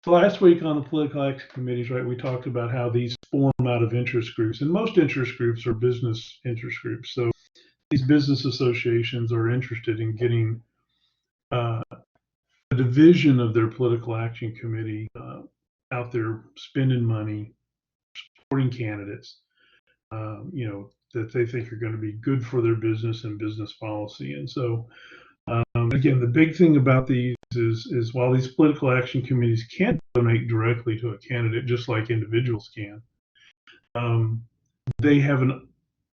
Last week on the political action committees, right, we talked about how these form out of interest groups, and most interest groups are business interest groups. So these business associations are interested in getting a division of their political action committee out there spending money, supporting candidates, that they think are going to be good for their business and business policy. And so, again, the big thing about these is while these political action committees can donate directly to a candidate, just like individuals can, they have an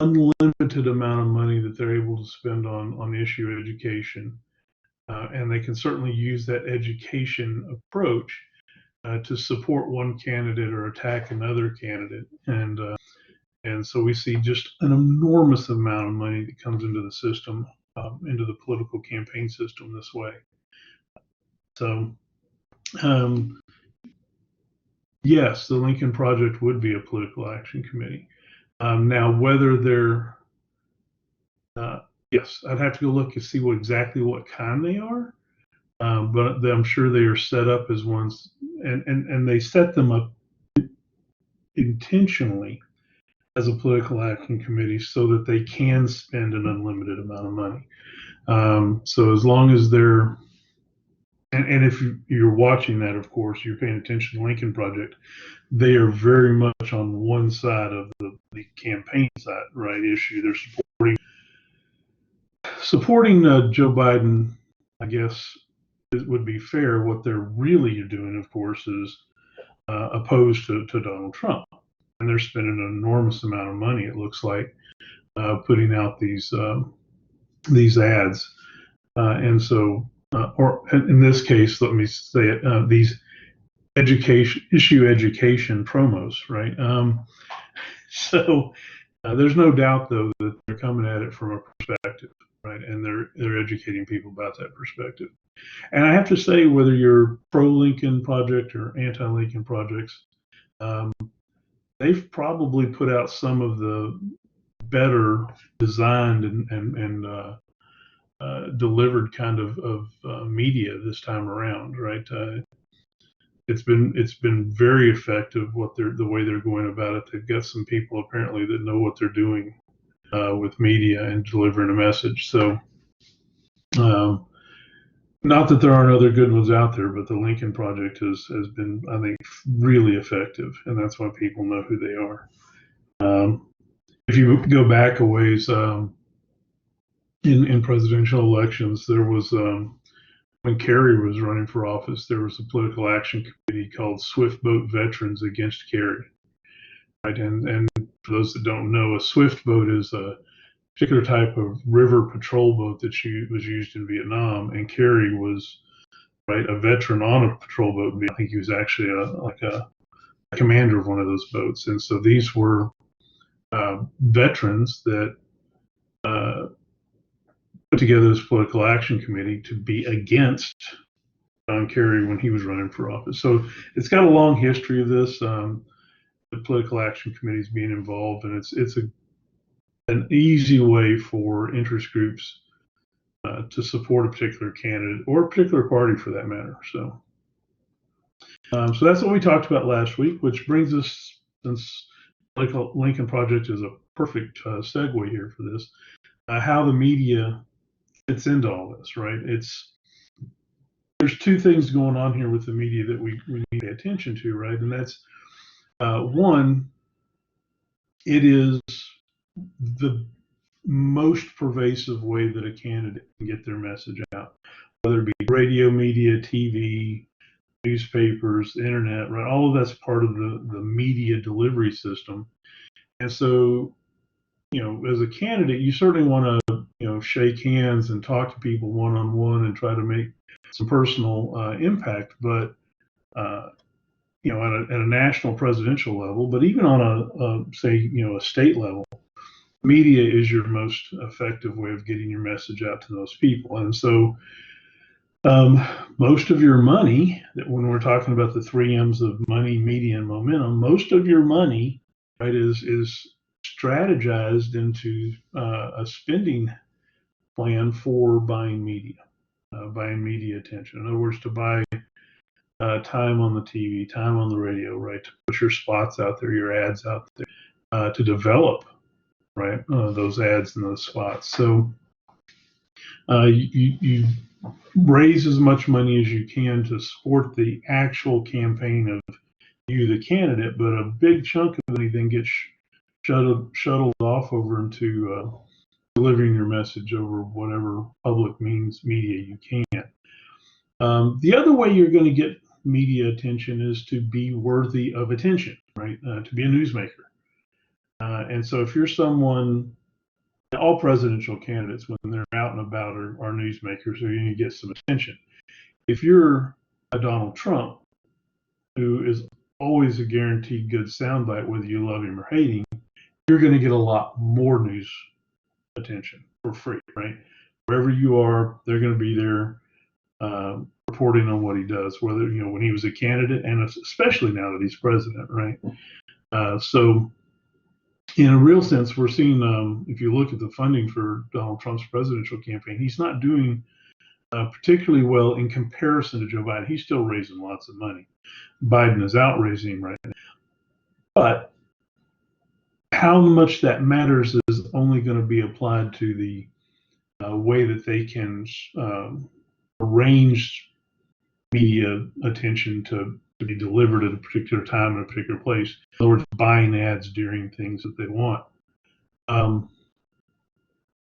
unlimited amount of money that they're able to spend on issue education. And they can certainly use that education approach to support one candidate or attack another candidate. And so we see just an enormous amount of money that comes into the system, into the political campaign system this way. So, yes, the Lincoln Project would be a political action committee. Now, whether they're, yes, I'd have to go look and see exactly what kind they are, but I'm sure they are set up as ones, and they set them up intentionally as a political action committee so that they can spend an unlimited amount of money. So as long as they're, and if you're watching that, of course, you're paying attention to Lincoln Project, they are very much on one side of the campaign side, right, issue. They're supporting Joe Biden, I guess it would be fair. What they're really doing, of course, is opposed to Donald Trump. And they're spending an enormous amount of money, it looks like, putting out these ads. And so, or in this case, let me say it, these issue education promos, right? So there's no doubt, though, that they're coming at it from a perspective, right? And they're educating people about that perspective. And I have to say, whether you're pro-Lincoln Project or anti-Lincoln projects, they've probably put out some of the better designed and delivered kind of media this time around, right? It's been very effective the way they're going about it. They've got some people apparently that know what they're doing with media and delivering a message. So, not that there aren't other good ones out there, but the Lincoln Project has been, I think, really effective, and that's why people know who they are. If you go back a ways, in presidential elections, there was, when Kerry was running for office, there was a political action committee called Swift Boat Veterans Against Kerry. Right? And for those that don't know, a swift boat is a particular type of river patrol boat that was used in Vietnam, and Kerry was, right, a veteran on a patrol boat. I think he was actually a commander of one of those boats. And so these were veterans that put together this political action committee to be against John Kerry when he was running for office. So it's got a long history of this, the political action committees being involved, and it's an easy way for interest groups to support a particular candidate or a particular party, for that matter. So that's what we talked about last week, which brings us, since Lincoln Project is a perfect segue here for this, how the media fits into all this, right? There's two things going on here with the media that we need to pay attention to, right? And that's one, it is the most pervasive way that a candidate can get their message out, whether it be radio, media, TV, newspapers, internet, right? All of that's part of the media delivery system. And so, as a candidate, you certainly want to, shake hands and talk to people one-on-one and try to make some personal impact. But, at a national presidential level, but even on a state level, media is your most effective way of getting your message out to those people. And so most of your money, when we're talking about the 3 M's of money, media, and momentum, most of your money, right, is strategized into a spending plan for buying media attention. In other words, to buy time on the TV, time on the radio, right? To put your spots out there, your ads out there, to develop, right? Those ads and those spots. So you raise as much money as you can to support the actual campaign of you, the candidate, but a big chunk of it then gets shuttled off over into delivering your message over whatever public media you can. The other way you're going to get media attention is to be worthy of attention, right? To be a newsmaker. And so if you're someone, all presidential candidates, when they're out and about, are newsmakers, so you're going to get some attention. If you're a Donald Trump, who is always a guaranteed good soundbite, whether you love him or hate him, you're going to get a lot more news attention for free, right? Wherever you are, they're going to be there reporting on what he does, whether, when he was a candidate and especially now that he's president, right? So in a real sense, we're seeing, if you look at the funding for Donald Trump's presidential campaign, he's not doing particularly well in comparison to Joe Biden. He's still raising lots of money. Biden is out raising him right now. But how much that matters is only going to be applied to the way that they can arrange media attention to be delivered at a particular time in a particular place. In other words, buying ads during things that they want.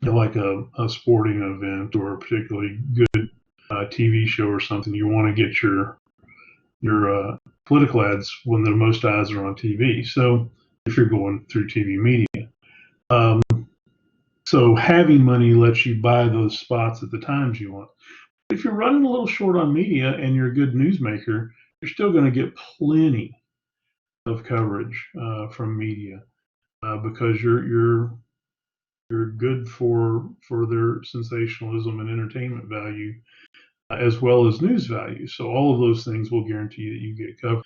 Like a sporting event or a particularly good TV show or something, you want to get your political ads when the most eyes are on TV. So if you're going through TV media. So having money lets you buy those spots at the times you want. If you're running a little short on media and you're a good newsmaker, you're still going to get plenty of coverage from media because you're good for their sensationalism and entertainment value as well as news value. So all of those things will guarantee that you get covered.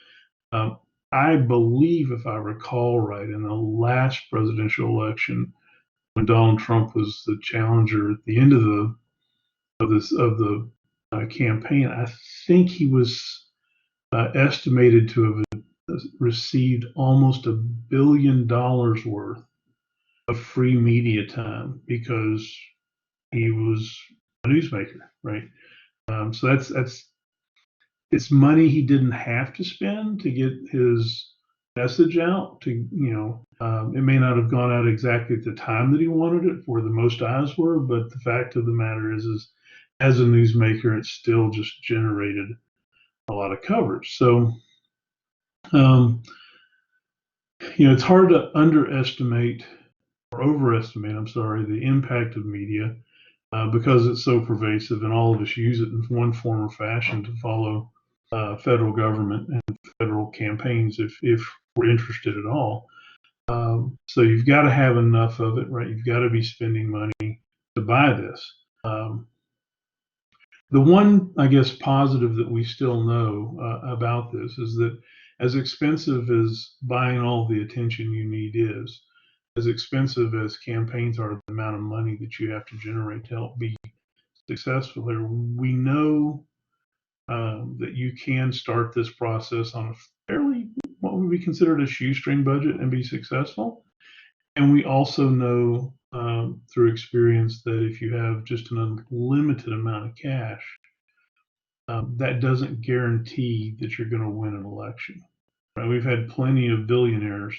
I believe, if I recall right, in the last presidential election, when Donald Trump was the challenger at the end of the campaign, I think he was estimated to have received almost $1 billion worth of free media time because he was a newsmaker, right? So it's money he didn't have to spend to get his message out. It may not have gone out exactly at the time that he wanted it, where the most eyes were, but the fact of the matter is as a newsmaker, it still just generated a lot of coverage. So, it's hard to underestimate or overestimate, the impact of media because it's so pervasive and all of us use it in one form or fashion to follow federal government and federal campaigns if we're interested at all. So you've got to have enough of it, right? You've got to be spending money to buy this. The one, I guess, positive that we still know about this is that as expensive as buying all the attention you need is, as expensive as campaigns are, the amount of money that you have to generate to help be successful there, we know that you can start this process on a fairly, what would be considered a shoestring budget and be successful. And we also know through experience that if you have just an unlimited amount of cash, that doesn't guarantee that you're going to win an election. Right? We've had plenty of billionaires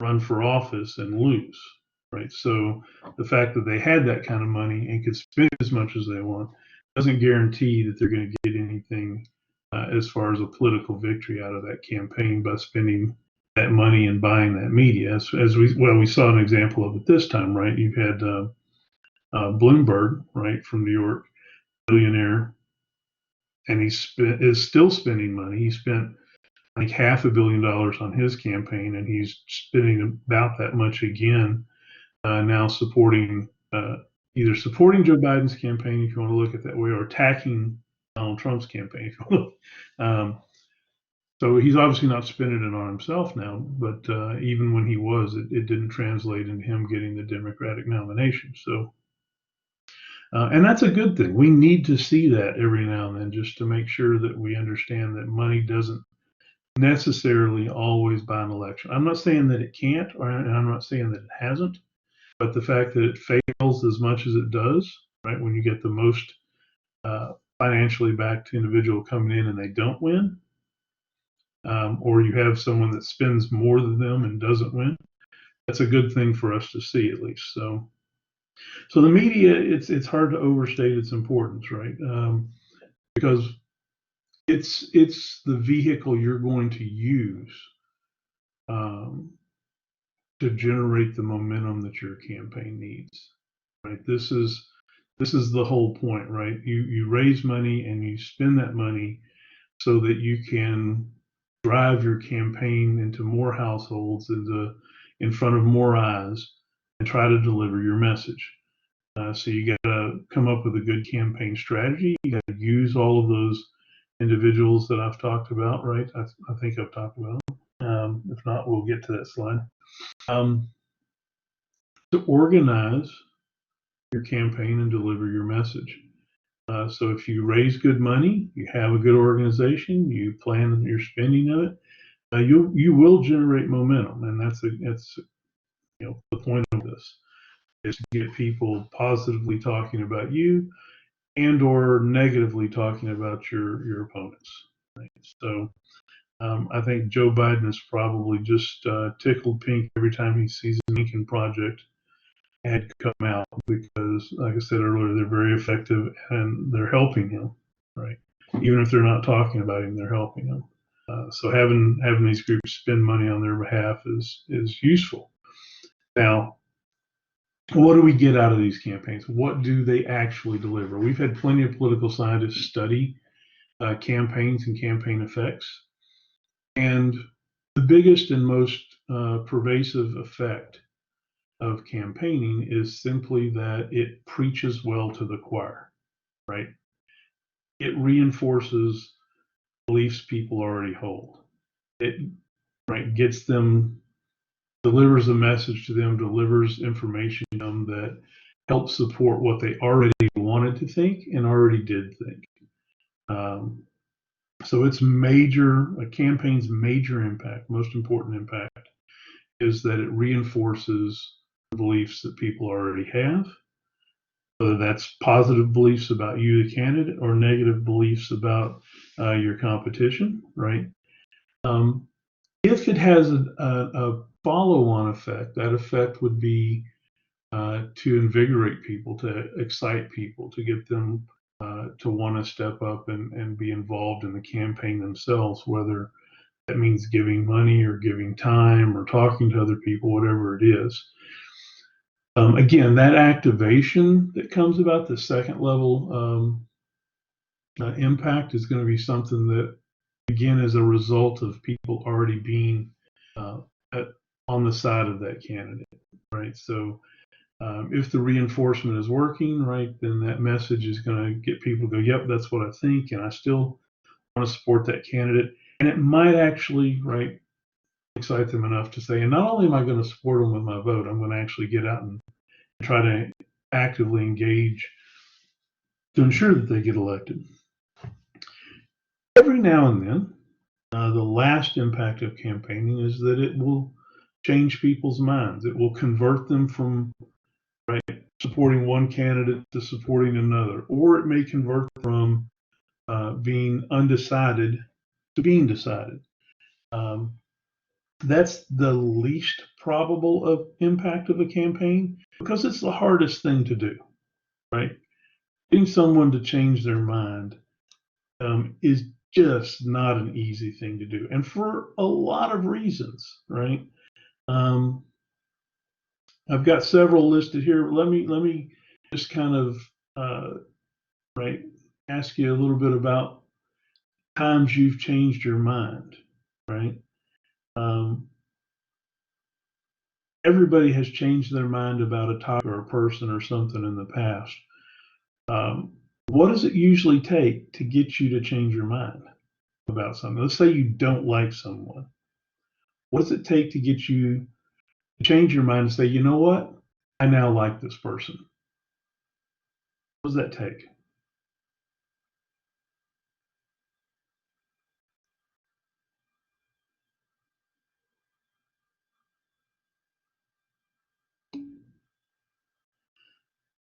run for office and lose, right? So the fact that they had that kind of money and could spend as much as they want doesn't guarantee that they're going to get anything as far as a political victory out of that campaign by spending that money and buying that media. As we saw an example of it this time, right? You've had Bloomberg, right, from New York, billionaire, and he is still spending money. He spent, I think, $500 million on his campaign, and he's spending about that much again now supporting either supporting Joe Biden's campaign, if you want to look at it that way, or attacking Donald Trump's campaign, if you want. So he's obviously not spending it on himself now, but even when he was, it didn't translate into him getting the Democratic nomination. So And that's a good thing. We need to see that every now and then just to make sure that we understand that money doesn't necessarily always buy an election. I'm not saying that it can't, and I'm not saying that it hasn't, but the fact that it fails as much as it does, right, when you get the most financially backed individual coming in and they don't win, or you have someone that spends more than them and doesn't win, that's a good thing for us to see at least. So the media, it's hard to overstate its importance, right? Because it's the vehicle you're going to use um, to generate the momentum that your campaign needs, right? This is the whole point, right? You raise money and you spend that money so that you can drive your campaign into more households, in front of more eyes, and try to deliver your message. So you got to come up with a good campaign strategy. You got to use all of those individuals that I've talked about, right? I think I've talked about them. If not, we'll get to that slide. Um, to organize your campaign and deliver your message. So if you raise good money, you have a good organization, you plan your spending of it, you will generate momentum, and that's the point of this is to get people positively talking about you and or negatively talking about your opponents. Right? So I think Joe Biden is probably just tickled pink every time he sees a Lincoln Project ad come out because, like I said earlier, they're very effective and they're helping him, right? Even if they're not talking about him, they're helping him. So having these groups spend money on their behalf is useful. Now, what do we get out of these campaigns? What do they actually deliver? We've had plenty of political scientists study campaigns and campaign effects, and the biggest and most pervasive effect of campaigning is simply that it preaches well to the choir, right? It reinforces beliefs people already hold. It right gets them, delivers a message to them, delivers information to them that helps support what they already wanted to think and already did think. So it's major, a campaign's major impact, most important impact, is that it reinforces beliefs that people already have, whether that's positive beliefs about you, the candidate, or negative beliefs about your competition, right? If it has a follow-on effect, that effect would be to invigorate people, to excite people, to get them to want to step up and be involved in the campaign themselves, whether that means giving money or giving time or talking to other people, whatever it is. Again, that activation that comes about the second level impact is going to be something that, again, is a result of people already being on the side of that candidate, right? So if the reinforcement is working, right, then that message is going to get people to go, yep, that's what I think, and I still want to support that candidate. And it might actually, right, excite them enough to say, and not only am I going to support them with my vote, I'm going to actually get out and try to actively engage to ensure that they get elected. Every now and then, the last impact of campaigning is that it will change people's minds. It will convert them from supporting one candidate to supporting another, or it may convert from being undecided to being decided. That's the least probable of impact of a campaign because it's the hardest thing to do, right? Getting someone to change their mind is just not an easy thing to do, and for a lot of reasons, right? I've got several listed here. Let me just kind of right ask you a little bit about times you've changed your mind, right? Everybody has changed their mind about a topic or a person or something in the past. What does it usually take to get you to change your mind about something? Let's say you don't like someone. What does it take to get you to change your mind and say, you know what? I now like this person. What does that take?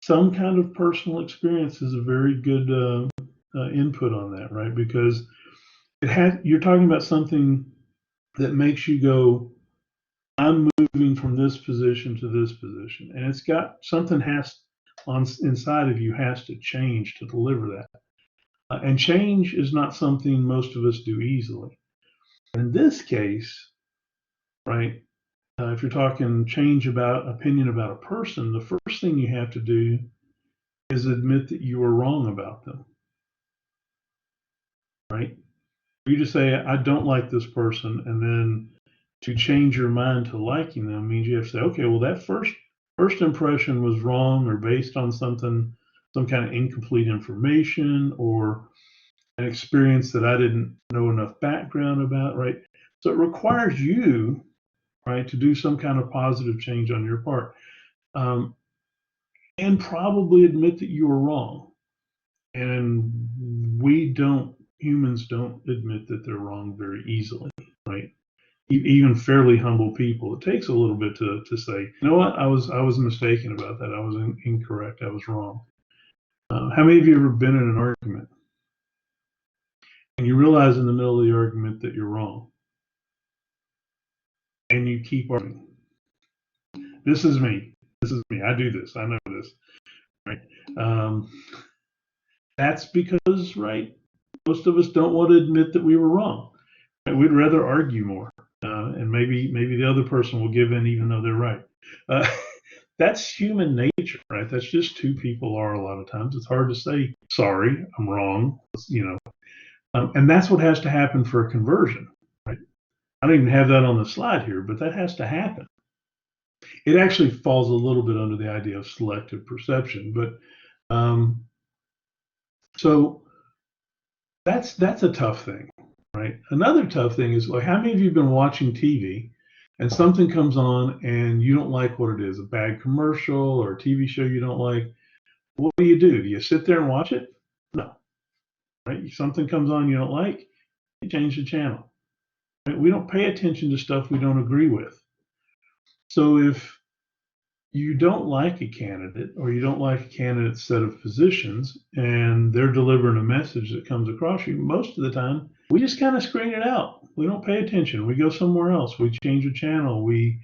Some kind of personal experience is a very good input on that, right? Because you're talking about something that makes you go, I'm moving from this position to this position, and it's got something inside of you has to change to deliver that. And change is not something most of us do easily. In this case, right, if you're talking change about opinion about a person, the first thing you have to do is admit that you were wrong about them, right? You just say, I don't like this person, and then to change your mind to liking them means you have to say, okay, well, that first impression was wrong or based on something, some kind of incomplete information or an experience that I didn't know enough background about, right? So it requires you, right, to do some kind of positive change on your part, and probably admit that you were wrong. And humans don't admit that they're wrong very easily, right? Even fairly humble people, it takes a little bit to say, you know what, I was mistaken about that. I was incorrect. I was wrong. How many of you have ever been in an argument and you realize in the middle of the argument that you're wrong, and you keep arguing? This is me. This is me. I do this. I know this. Right. That's because, right, most of us don't want to admit that we were wrong. Right? We'd rather argue more, and maybe the other person will give in even though they're right. That's human nature, right? That's just who people are a lot of times. It's hard to say, sorry, I'm wrong, and that's what has to happen for a conversion, right? I don't even have that on the slide here, but that has to happen. It actually falls a little bit under the idea of selective perception, but so that's a tough thing, right? Another tough thing is, like, how many of you have been watching TV and something comes on and you don't like what it is, a bad commercial or a TV show you don't like? What do? Do you sit there and watch it? No, right? Something comes on you don't like, you change the channel. Right? We don't pay attention to stuff we don't agree with. So if you don't like a candidate or you don't like a candidate's set of positions and they're delivering a message that comes across you, most of the time we just kind of screen it out. We don't pay attention. We go somewhere else. We change a channel. We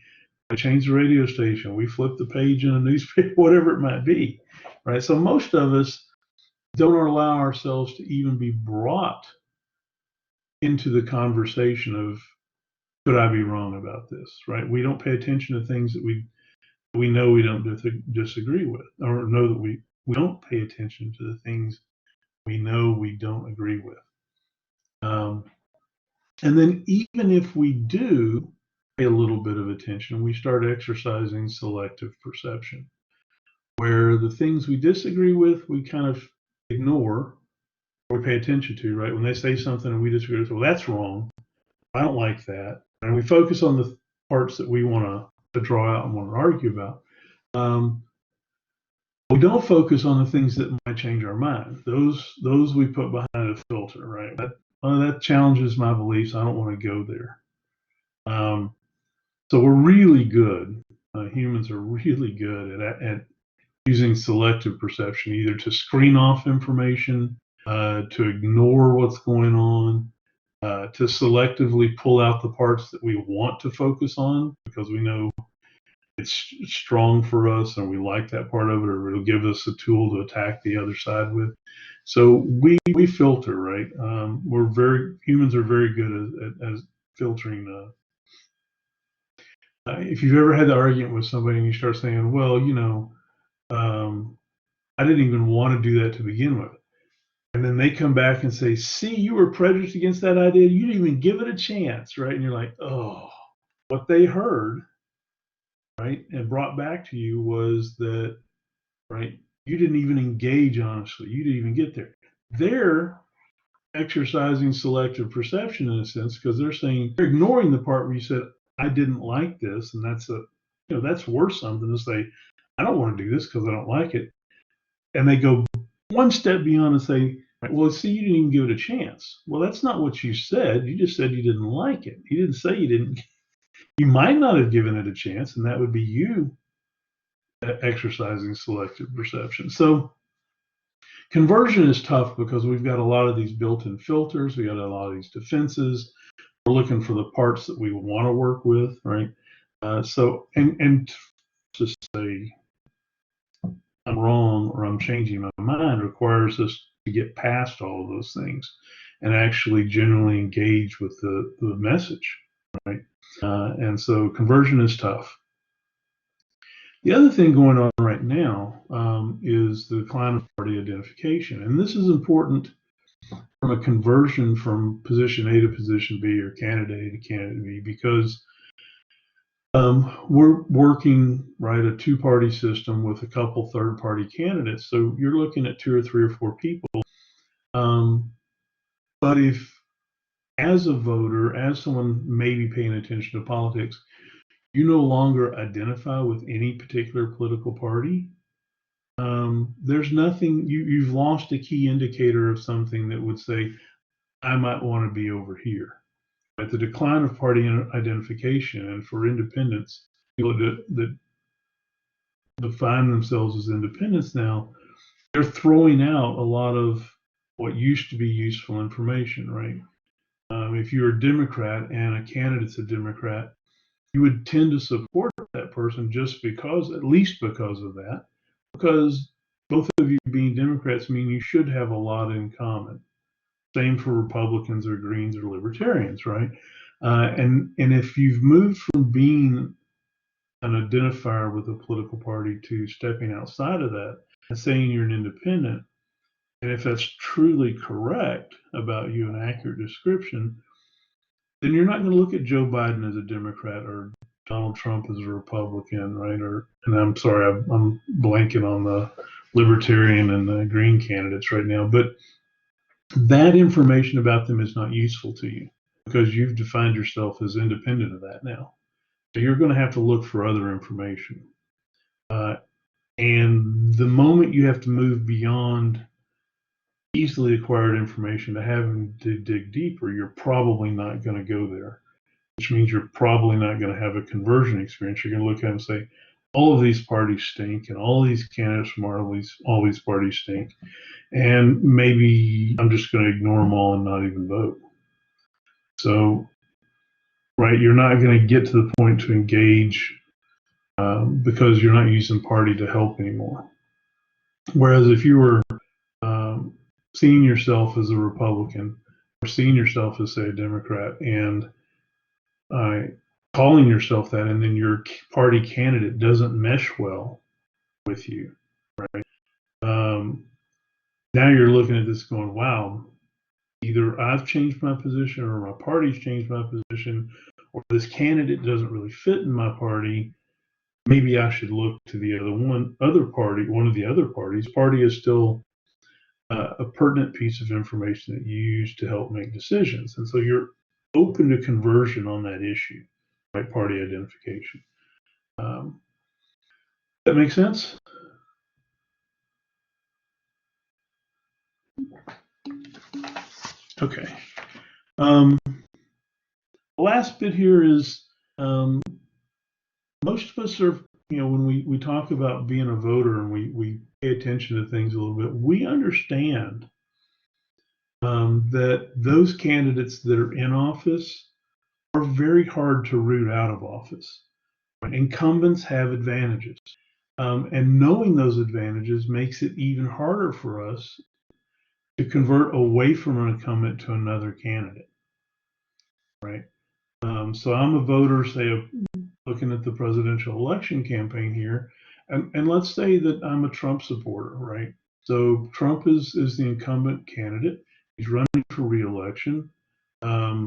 change the radio station. We flip the page in a newspaper, whatever it might be, right? So most of us don't allow ourselves to even be brought into the conversation of, could I be wrong about this, right? We don't pay attention to things that we know we don't disagree with, or know that we don't pay attention to the things we know we don't agree with. And then even if we do pay a little bit of attention, we start exercising selective perception, where the things we disagree with, we kind of ignore or pay attention to, right? When they say something and we disagree with, well, that's wrong. I don't like that. And we focus on the parts that we want to draw out and want to argue about. We don't focus on the things that might change our mind. Those we put behind a filter, right? That challenges my beliefs. I don't want to go there. So we're really good. Humans are really good at using selective perception, either to screen off information, to ignore what's going on, to selectively pull out the parts that we want to focus on because we know it's strong for us and we like that part of it, or it'll give us a tool to attack the other side with. So we filter, right? Humans are very good at filtering. If you've ever had the argument with somebody and you start saying, well, I didn't even want to do that to begin with. And then they come back and say, see, you were prejudiced against that idea. You didn't even give it a chance, right? And you're like, oh, what they heard, right, and brought back to you was that, right, you didn't even engage honestly. You didn't even get there. They're exercising selective perception in a sense because they're ignoring the part where you said, I didn't like this. And that's worth something to say, I don't want to do this because I don't like it. And they go one step beyond and say, well, see, you didn't even give it a chance. Well, that's not what you said. You just said you didn't like it. You didn't say you didn't. You might not have given it a chance, and that would be you exercising selective perception. So conversion is tough because we've got a lot of these built-in filters. We got a lot of these defenses. We're looking for the parts that we want to work with, right? And to say I'm wrong or I'm changing my mind requires us to get past all of those things and actually genuinely engage with the message, right? And so conversion is tough. The other thing going on right now is the decline of party identification. And this is important from a conversion from position A to position B or candidate A to candidate B because we're working, right, a two-party system with a couple third-party candidates. So you're looking at 2 or 3 or 4 people. But if, as a voter, as someone maybe paying attention to politics, you no longer identify with any particular political party, there's nothing, you've lost a key indicator of something that would say, I might want to be over here. At the decline of party identification and for independents, people that define themselves as independents now, they're throwing out a lot of what used to be useful information, right? If you're a Democrat and a candidate's a Democrat, you would tend to support that person just because, at least because of that, because both of you being Democrats mean you should have a lot in common. Same for Republicans or Greens or Libertarians, right? And if you've moved from being an identifier with a political party to stepping outside of that and saying you're an independent, and if that's truly correct about you, an accurate description, then you're not going to look at Joe Biden as a Democrat or Donald Trump as a Republican, right? And I'm sorry, I'm blanking on the Libertarian and the Green candidates right now, but that information about them is not useful to you because you've defined yourself as independent of that now. So you're going to have to look for other information. And the moment you have to move beyond easily acquired information to having to dig deeper, you're probably not going to go there, which means you're probably not going to have a conversion experience. You're going to look at them and say, all of these parties stink, and all these candidates from all these parties stink, and maybe I'm just going to ignore them all and not even vote. So, right, you're not going to get to the point to engage because you're not using party to help anymore. Whereas if you were seeing yourself as a Republican or seeing yourself as, say, a Democrat and calling yourself that, and then your party candidate doesn't mesh well with you, right? Now you're looking at this going, wow, either I've changed my position or my party's changed my position, or this candidate doesn't really fit in my party. Maybe I should look to the other party. One of the other parties. Party is still a pertinent piece of information that you use to help make decisions, and so you're open to conversion on that issue, right? Party identification. That makes sense? Okay. The last bit here is most of us are, when we talk about being a voter and we pay attention to things a little bit, we understand that those candidates that are in office are very hard to root out of office. Incumbents have advantages. And knowing those advantages makes it even harder for us to convert away from an incumbent to another candidate, right? So I'm a voter, say, looking at the presidential election campaign here, and let's say that I'm a Trump supporter, right? So Trump is the incumbent candidate. He's running for re-election. I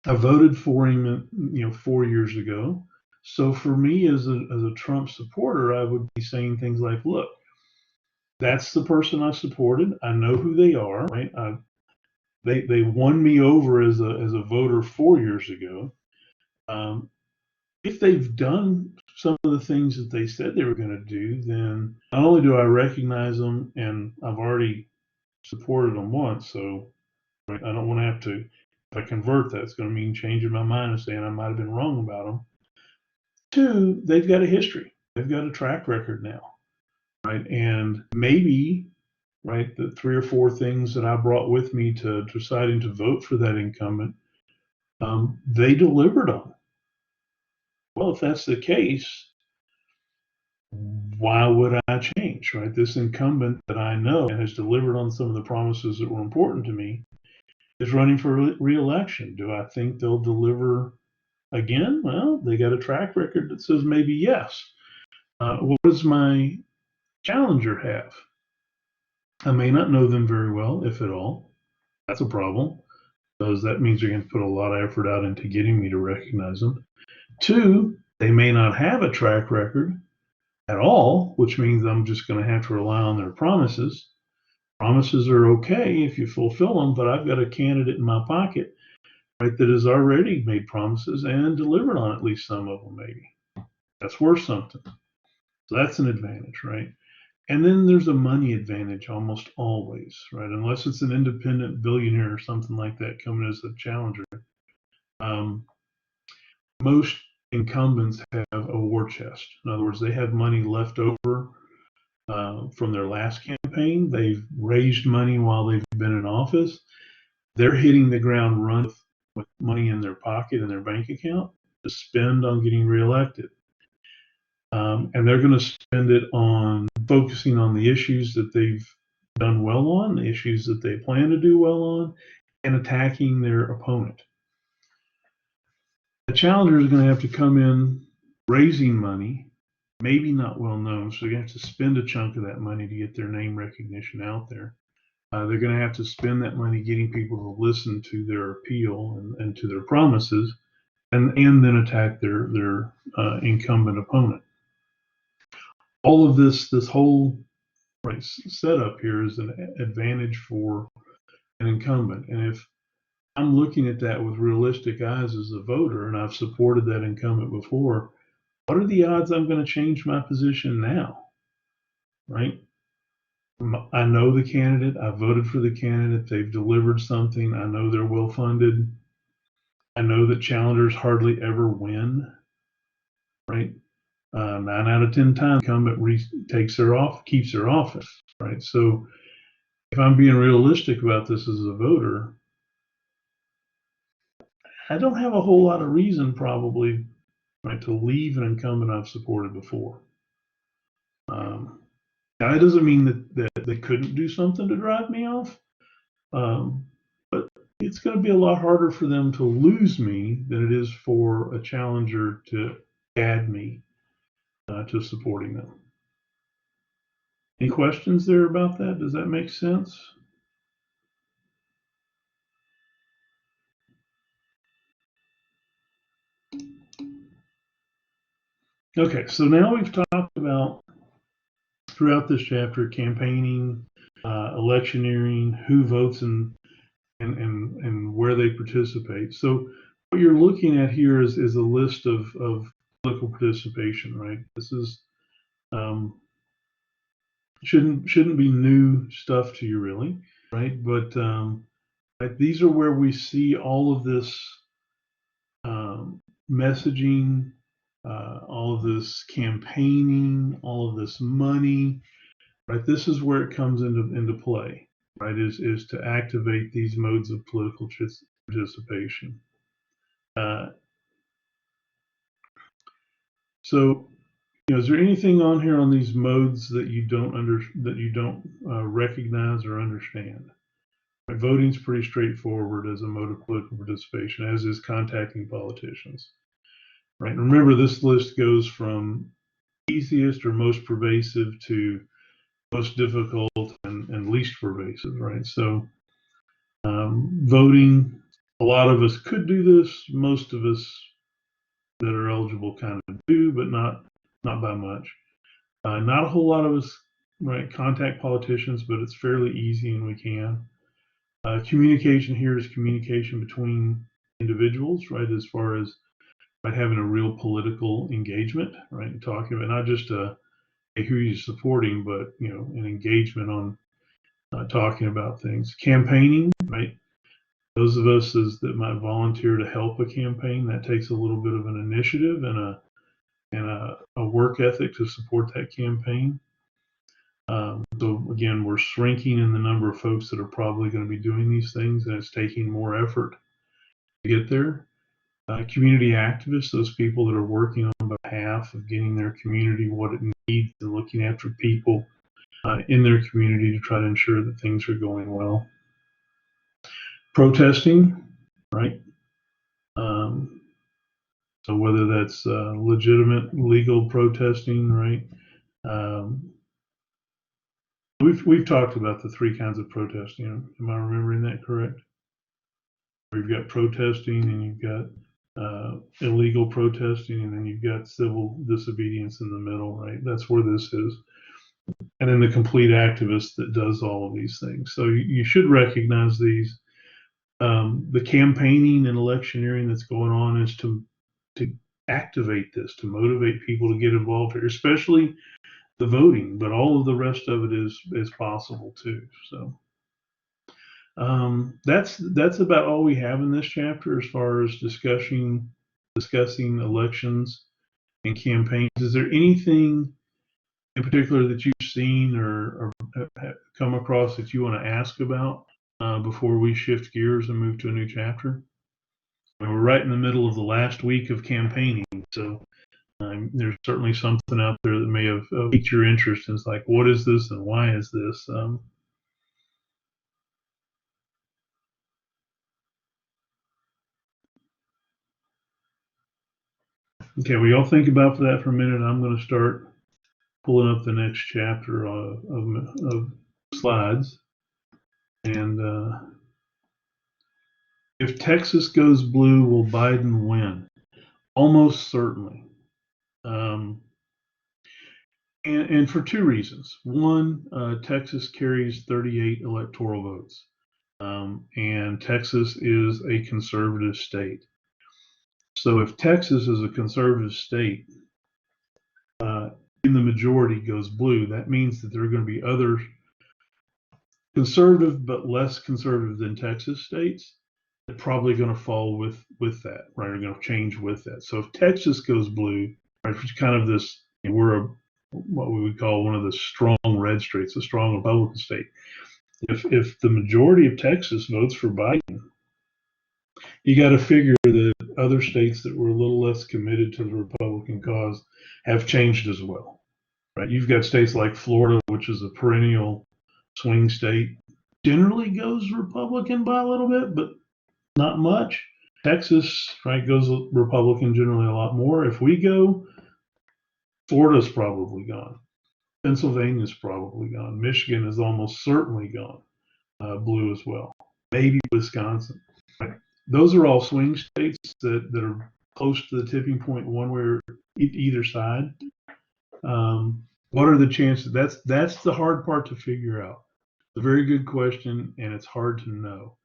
voted for him, 4 years ago. So for me, as a Trump supporter, I would be saying things like, "Look, that's the person I supported. I know who they are, right? They won me over as a voter 4 years ago. if they've done some of the things that they said they were going to do, then not only do I recognize them, and I've already supported them once, so right, I don't want to have to, if I convert, that's going to mean changing my mind and saying I might have been wrong about them. Two, they've got a history, they've got a track record now, right? And maybe, right, the 3 or 4 things that I brought with me to deciding to vote for that incumbent, they delivered on. Well, if that's the case, why would I change, right? This incumbent that I know has delivered on some of the promises that were important to me is running for re-election. Do I think they'll deliver again? Well, they got a track record that says maybe yes. What does my challenger have? I may not know them very well, if at all. That's a problem, because that means they're going to put a lot of effort out into getting me to recognize them. Two, they may not have a track record at all, which means I'm just going to have to rely on their promises. Promises are okay if you fulfill them, but I've got a candidate in my pocket, right, that has already made promises and delivered on at least some of them, maybe. That's worth something. So that's an advantage, right? And then there's a money advantage almost always, right? Unless it's an independent billionaire or something like that coming as a challenger. Most incumbents have a war chest. In other words, they have money left over from their last campaign. They've raised money while they've been in office. They're hitting the ground running with money in their pocket and their bank account to spend on getting reelected. And they're going to spend it on focusing on the issues that they've done well on, the issues that they plan to do well on, and attacking their opponent. The challenger is going to have to come in raising money, maybe not well known, so you have to spend a chunk of that money to get their name recognition out there. They're going to have to spend that money getting people to listen to their appeal and to their promises, and then attack their incumbent opponent. All of this whole right setup here is an advantage for an incumbent. And if I'm looking at that with realistic eyes as a voter, and I've supported that incumbent before, what are the odds I'm going to change my position now? Right? I know the candidate. I voted for the candidate. They've delivered something. I know they're well funded. I know that challengers hardly ever win. Right? 9 out of 10 times, incumbent keeps their office. Right? So if I'm being realistic about this as a voter, I don't have a whole lot of reason probably, right, to leave an incumbent I've supported before. Now, that doesn't mean that they couldn't do something to drive me off, but it's going to be a lot harder for them to lose me than it is for a challenger to add me to supporting them. Any questions there about that? Does that make sense? Okay, so now we've talked about throughout this chapter campaigning, electioneering, who votes and where they participate. So what you're looking at here is a list of political participation, right? This is shouldn't be new stuff to you really, right? But right, these are where we see all of this messaging, all of this campaigning, all of this money, right? This is where it comes into play, right? Is to activate these modes of political participation. So, is there anything on here on these modes that you don't recognize or understand? Right, voting's pretty straightforward as a mode of political participation, as is contacting politicians. Right. And remember, this list goes from easiest or most pervasive to most difficult and least pervasive. Right. So, voting, a lot of us could do this. Most of us that are eligible kind of do, but not by much. Not a whole lot of us, right, contact politicians, but it's fairly easy and we can. Communication here is communication between individuals, right, as far as right? Having a real political engagement, right? And talking about not just who you're supporting, but an engagement on talking about things. Campaigning, right? Those of us that might volunteer to help a campaign, that takes a little bit of an initiative and a work ethic to support that campaign. So again, we're shrinking in the number of folks that are probably going to be doing these things, and it's taking more effort to get there. Community activists, those people that are working on behalf of getting their community what it needs and looking after people in their community to try to ensure that things are going well. Protesting, right? So whether that's legitimate legal protesting, right? We've talked about the three kinds of protesting. Am I remembering that correct? We've got protesting, and you've got illegal protesting, and then you've got civil disobedience in the middle, right? That's where this is. And then the complete activist that does all of these things. So you should recognize these. The campaigning and electioneering that's going on is to activate this, to motivate people to get involved here, especially the voting, but all of the rest of it is possible too. So that's about all we have in this chapter as far as discussing elections and campaigns. Is there anything in particular that you've seen or come across that you want to ask about before we shift gears and move to a new chapter? We're right in the middle of the last week of campaigning, so there's certainly something out there that may have piqued your interest. And it's like, what is this and why is this? Okay, well, y'all think about that for a minute. I'm going to start pulling up the next chapter of slides. And if Texas goes blue, will Biden win? Almost certainly. And for two reasons. One, Texas carries 38 electoral votes, and Texas is a conservative state. So if Texas is a conservative state, in the majority goes blue, that means that there are going to be other conservative but less conservative than Texas states that are probably going to fall with that, right? Are going to change with that. So if Texas goes blue, right, it's kind of this, we're what we would call one of the strong red states, a strong Republican state. If the majority of Texas votes for Biden, you got to figure that other states that were a little less committed to the Republican cause have changed as well, right? You've got states like Florida, which is a perennial swing state, generally goes Republican by a little bit, but not much. Texas, right, goes Republican generally a lot more. If we go, Florida's probably gone. Pennsylvania's probably gone. Michigan is almost certainly gone blue as well. Maybe Wisconsin. Right? Those are all swing states that are close to the tipping point one way or either side. What are the chances? That's the hard part to figure out. It's a very good question, and it's hard to know.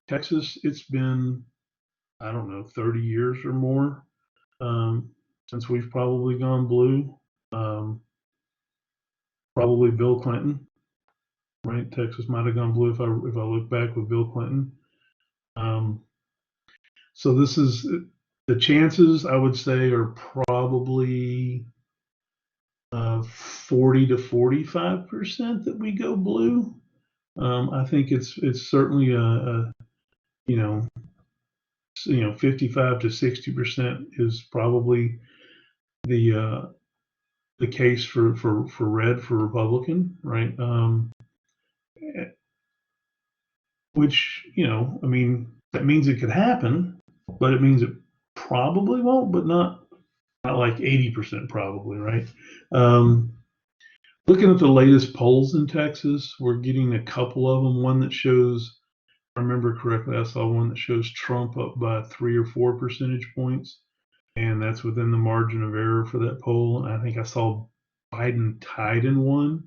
Texas, it's been, I don't know, 30 years or more since we've probably gone blue. Probably Bill Clinton, right? Texas might have gone blue if I look back with Bill Clinton. So this is the chances, I would say, are probably 40 to 45% that we go blue. I think it's certainly a 55 to 60% is probably the case for red for Republican, right? Which, I mean, that means it could happen, but it means it probably won't, but not like 80% probably, right? Looking at the latest polls in Texas, we're getting a couple of them. One that shows, if I remember correctly, I saw one that shows Trump up by 3 or 4 percentage points, and that's within the margin of error for that poll. And I think I saw Biden tied in one,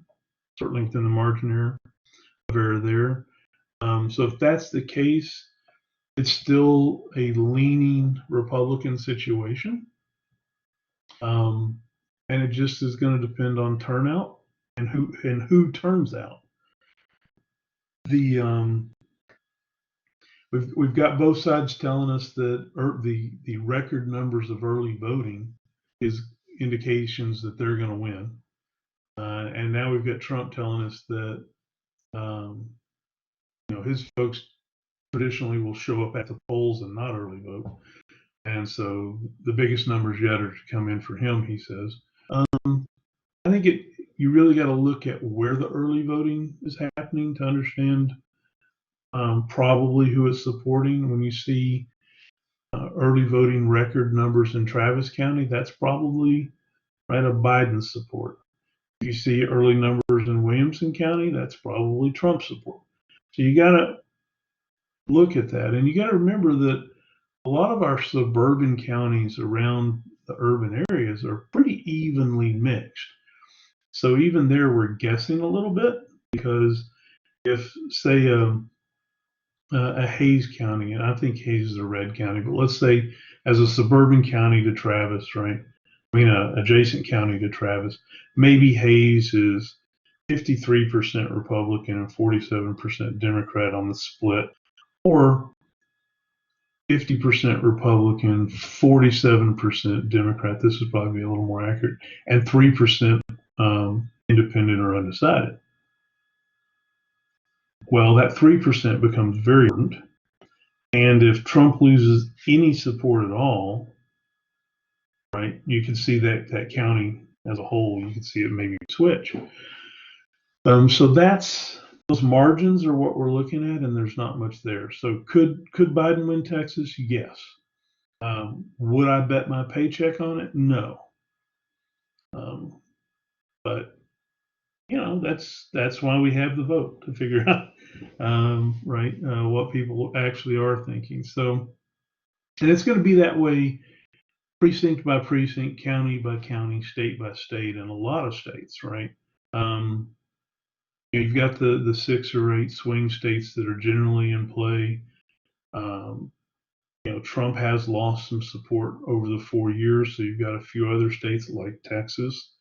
certainly within the margin of error there. So if that's the case, it's still a leaning Republican situation. And it just is going to depend on turnout and who turns out. We've got both sides telling us that the record numbers of early voting is indications that they're going to win, and now we've got Trump telling us that his folks traditionally will show up at the polls and not early vote, and so the biggest numbers yet are to come in for him, he says. I think you really got to look at where the early voting is happening to understand probably who it's supporting. When you see early voting record numbers in Travis County, that's probably right a Biden support. If you see early numbers in Williamson County, that's probably Trump support. So you got to look at that, and you got to remember that a lot of our suburban counties around the urban areas are pretty evenly mixed. So even there, we're guessing a little bit, because if, say, a Hays County, and I think Hays is a red county, but let's say as a suburban county to Travis, right? I mean, adjacent county to Travis, maybe Hays is 53% Republican and 47% Democrat on the split, or 50% Republican, 47% Democrat. This would probably be a little more accurate, and 3% independent or undecided. Well, that 3% becomes very important. And if Trump loses any support at all, right, you can see that county as a whole, you can see it maybe switch. So those margins are what we're looking at, and there's not much there. So could Biden win Texas? Yes. Would I bet my paycheck on it? No. But that's why we have the vote, to figure out right what people actually are thinking. So, and it's going to be that way, precinct by precinct, county by county, state by state, in a lot of states, right? You've got the 6 or 8 swing states that are generally in play. Trump has lost some support over the 4 years, so you've got a few other states like Texas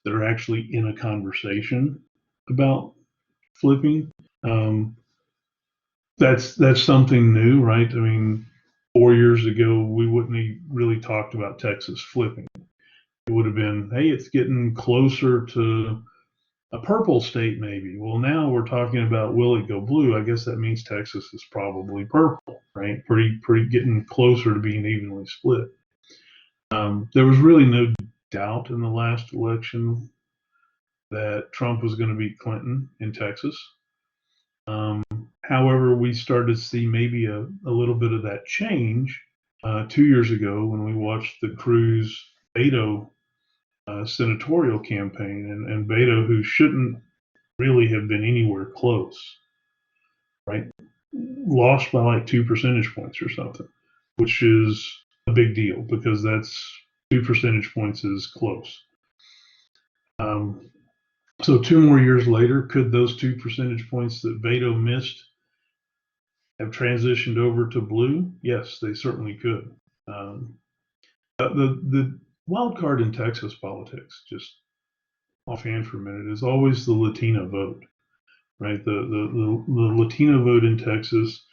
that are actually in a conversation about flipping. That's something new, right? I mean, 4 years ago, we wouldn't have really talked about Texas flipping. It would have been, hey, it's getting closer to a purple state, maybe. Well, now we're talking about, will it go blue? I guess that means Texas is probably purple, right? Pretty getting closer to being evenly split. There was really no doubt in the last election that Trump was going to beat Clinton in Texas. However, we started to see maybe a little bit of that change 2 years ago when we watched the Cruz-Beto senatorial campaign, and Beto, who shouldn't really have been anywhere close, right, lost by like 2 percentage points or something, which is a big deal because that's 2 percentage points is close. So 2 more years later, could those 2 percentage points that Beto missed have transitioned over to blue? Yes, they certainly could. The wild card in Texas politics, just offhand for a minute, is always the Latino vote, right? The Latino vote in Texas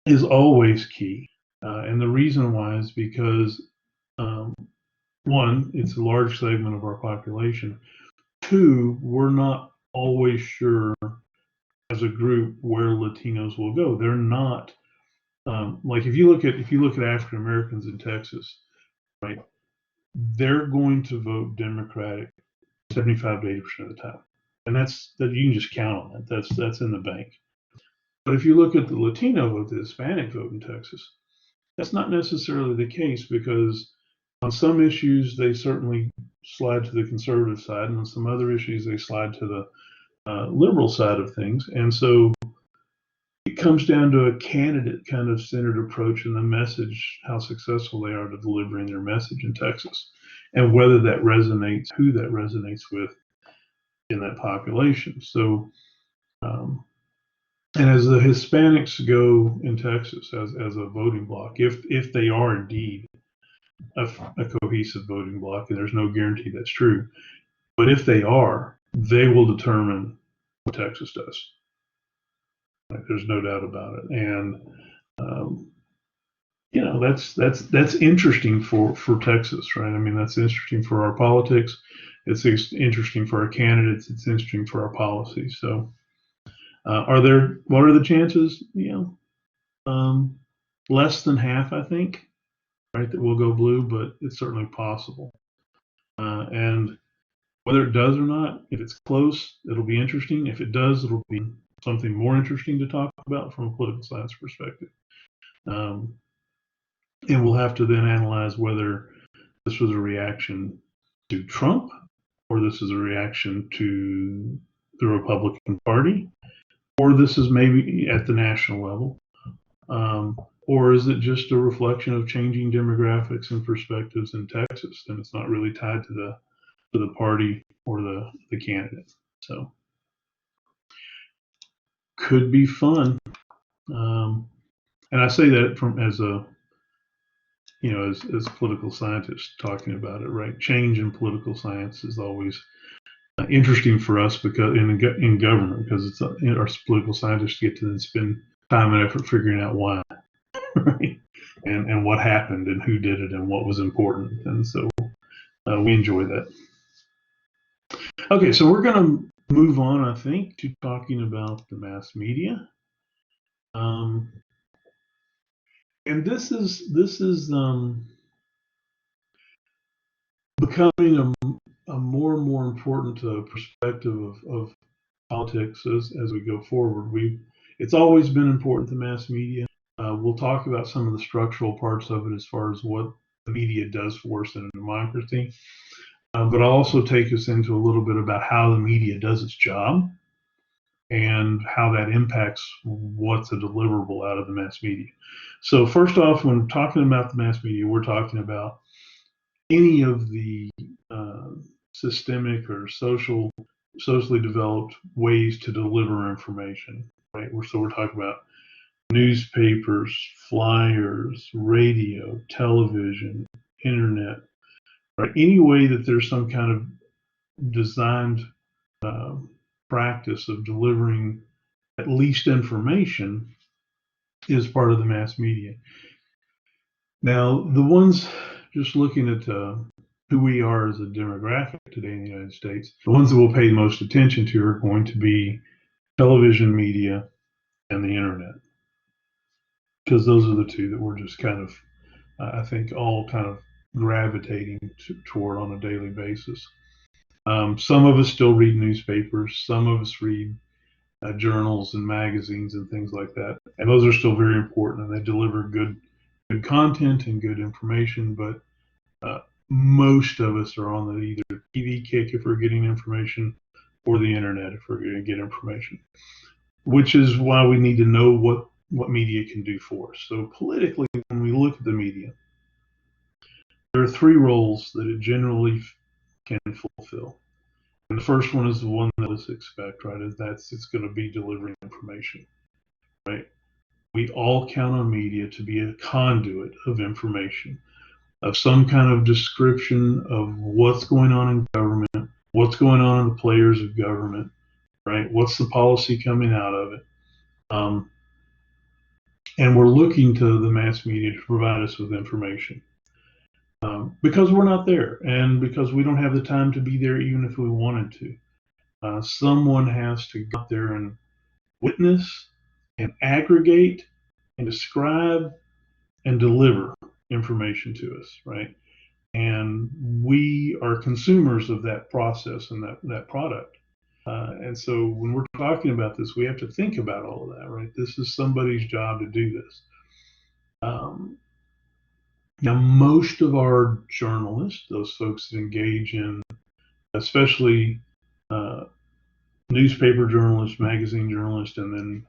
is always key. And the reason why is because, one, it's a large segment of our population. 2, we're not always sure as a group where Latinos will go. They're not like if you look at African Americans in Texas, right? They're going to vote Democratic 75 to 80% of the time, and that you can just count on that. That's in the bank. But if you look at the Latino vote, the Hispanic vote in Texas, that's not necessarily the case, because on some issues they certainly slide to the conservative side, and on some other issues they slide to the liberal side of things. And so it comes down to a candidate kind of centered approach, and the message, how successful they are to delivering their message in Texas, and whether that resonates, who that resonates with in that population. So And as the Hispanics go in Texas as a voting bloc, if they are indeed a cohesive voting bloc, and there's no guarantee that's true, but if they are, they will determine what Texas does. Like, there's no doubt about it. And um, that's interesting for Texas, right? I mean, that's interesting for our politics. It's interesting for our candidates. It's interesting for our policies. So, what are the chances? Less than half, I think, right, that will go blue, but it's certainly possible. And whether it does or not, if it's close, it'll be interesting. If it does, it'll be something more interesting to talk about from a political science perspective. Um, and we'll have to then analyze whether this was a reaction to Trump or this is a reaction to the Republican Party, or this is maybe at the national level. Or is it just a reflection of changing demographics and perspectives in Texas? And it's not really tied to the party or the candidate. So could be fun. And I say that from as political scientists talking about it, right? Change in political science is always interesting for us because in government, because it's our political scientists get to then spend time and effort figuring out why, right? And what happened and who did it and what was important. And so we enjoy that. Okay, so we're going to move on, I think, to talking about the mass media. And this is becoming a more and more important perspective of politics as we go forward. It's always been important to mass media. We'll talk about some of the structural parts of it as far as what the media does for us in a democracy. But I'll also take us into a little bit about how the media does its job and how that impacts what's a deliverable out of the mass media. So first off, when talking about the mass media, we're talking about any of the systemic or socially developed ways to deliver information, right? So we're talking about newspapers, flyers, radio, television, internet, right? Any way that there's some kind of designed practice of delivering at least information is part of the mass media. Now, the ones just looking at who we are as a demographic today in the United States, the ones that we'll pay most attention to are going to be television media and the internet, because those are the two that we're just kind of, I think, all kind of gravitating toward on a daily basis. Some of us still read newspapers. Some of us read journals and magazines and things like that. And those are still very important, and they deliver good content and good information. But most of us are on the either TV kick if we're getting information, or the internet if we're going to get information, which is why we need to know what media can do for us. So politically, when we look at the media, there are three roles that it generally can fulfill. And the first one is the one that us expect, right? It's going to be delivering information, right? We all count on media to be a conduit of information, of some kind of description of what's going on in government, what's going on in the players of government, right? What's the policy coming out of it? And we're looking to the mass media to provide us with information. Because we're not there, and because we don't have the time to be there even if we wanted to. Someone has to go out there and witness and aggregate and describe and deliver information to us, right? And we are consumers of that process and that product. And so when we're talking about this, we have to think about all of that, right? This is somebody's job to do this. Now, most of our journalists, those folks that engage in, especially newspaper journalists, magazine journalists, and then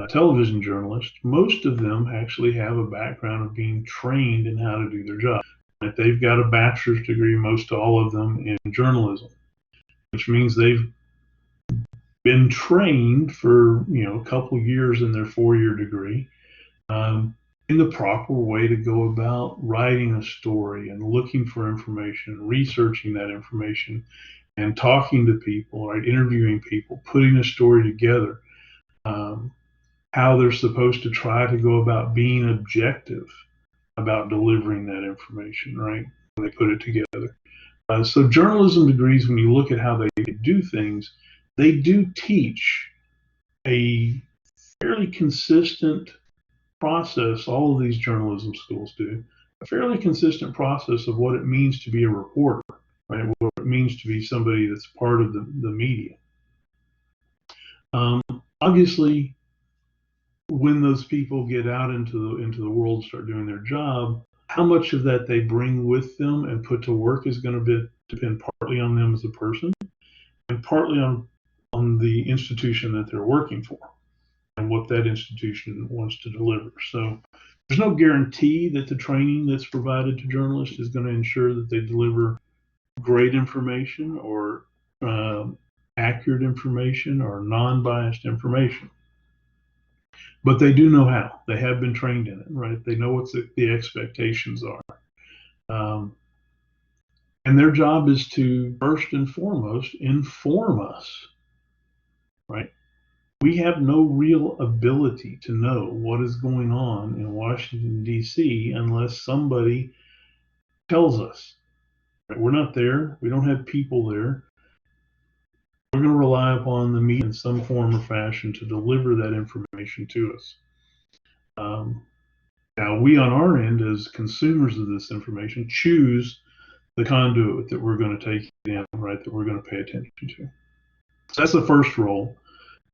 television journalists, most of them actually have a background of being trained in how to do their job. Right? They've got a bachelor's degree, most all of them, in journalism, which means they've been trained for a couple years in their 4-year degree in the proper way to go about writing a story and looking for information, researching that information, and talking to people, right, interviewing people, putting a story together, how they're supposed to try to go about being objective about delivering that information, right, when they put it together. So journalism degrees, when you look at how they do things, they do teach a fairly consistent process. All of these journalism schools do a fairly consistent process of what it means to be a reporter, right? What it means to be somebody that's part of the media. Obviously, when those people get out into the world and start doing their job, how much of that they bring with them and put to work is going to depend partly on them as a person and partly on the institution that they're working for and what that institution wants to deliver. So there's no guarantee that the training that's provided to journalists is going to ensure that they deliver great information or accurate information or non-biased information. But they do know how. They have been trained in it, right? They know what the expectations are. And their job is to, first and foremost, inform us, right? We have no real ability to know what is going on in Washington, D.C. unless somebody tells us. Right? We're not there. We don't have people there. We're going to rely upon the media in some form or fashion to deliver that information to us. Now, we on our end, as consumers of this information, choose the conduit that we're going to take in, right, that we're going to pay attention to. So that's the first role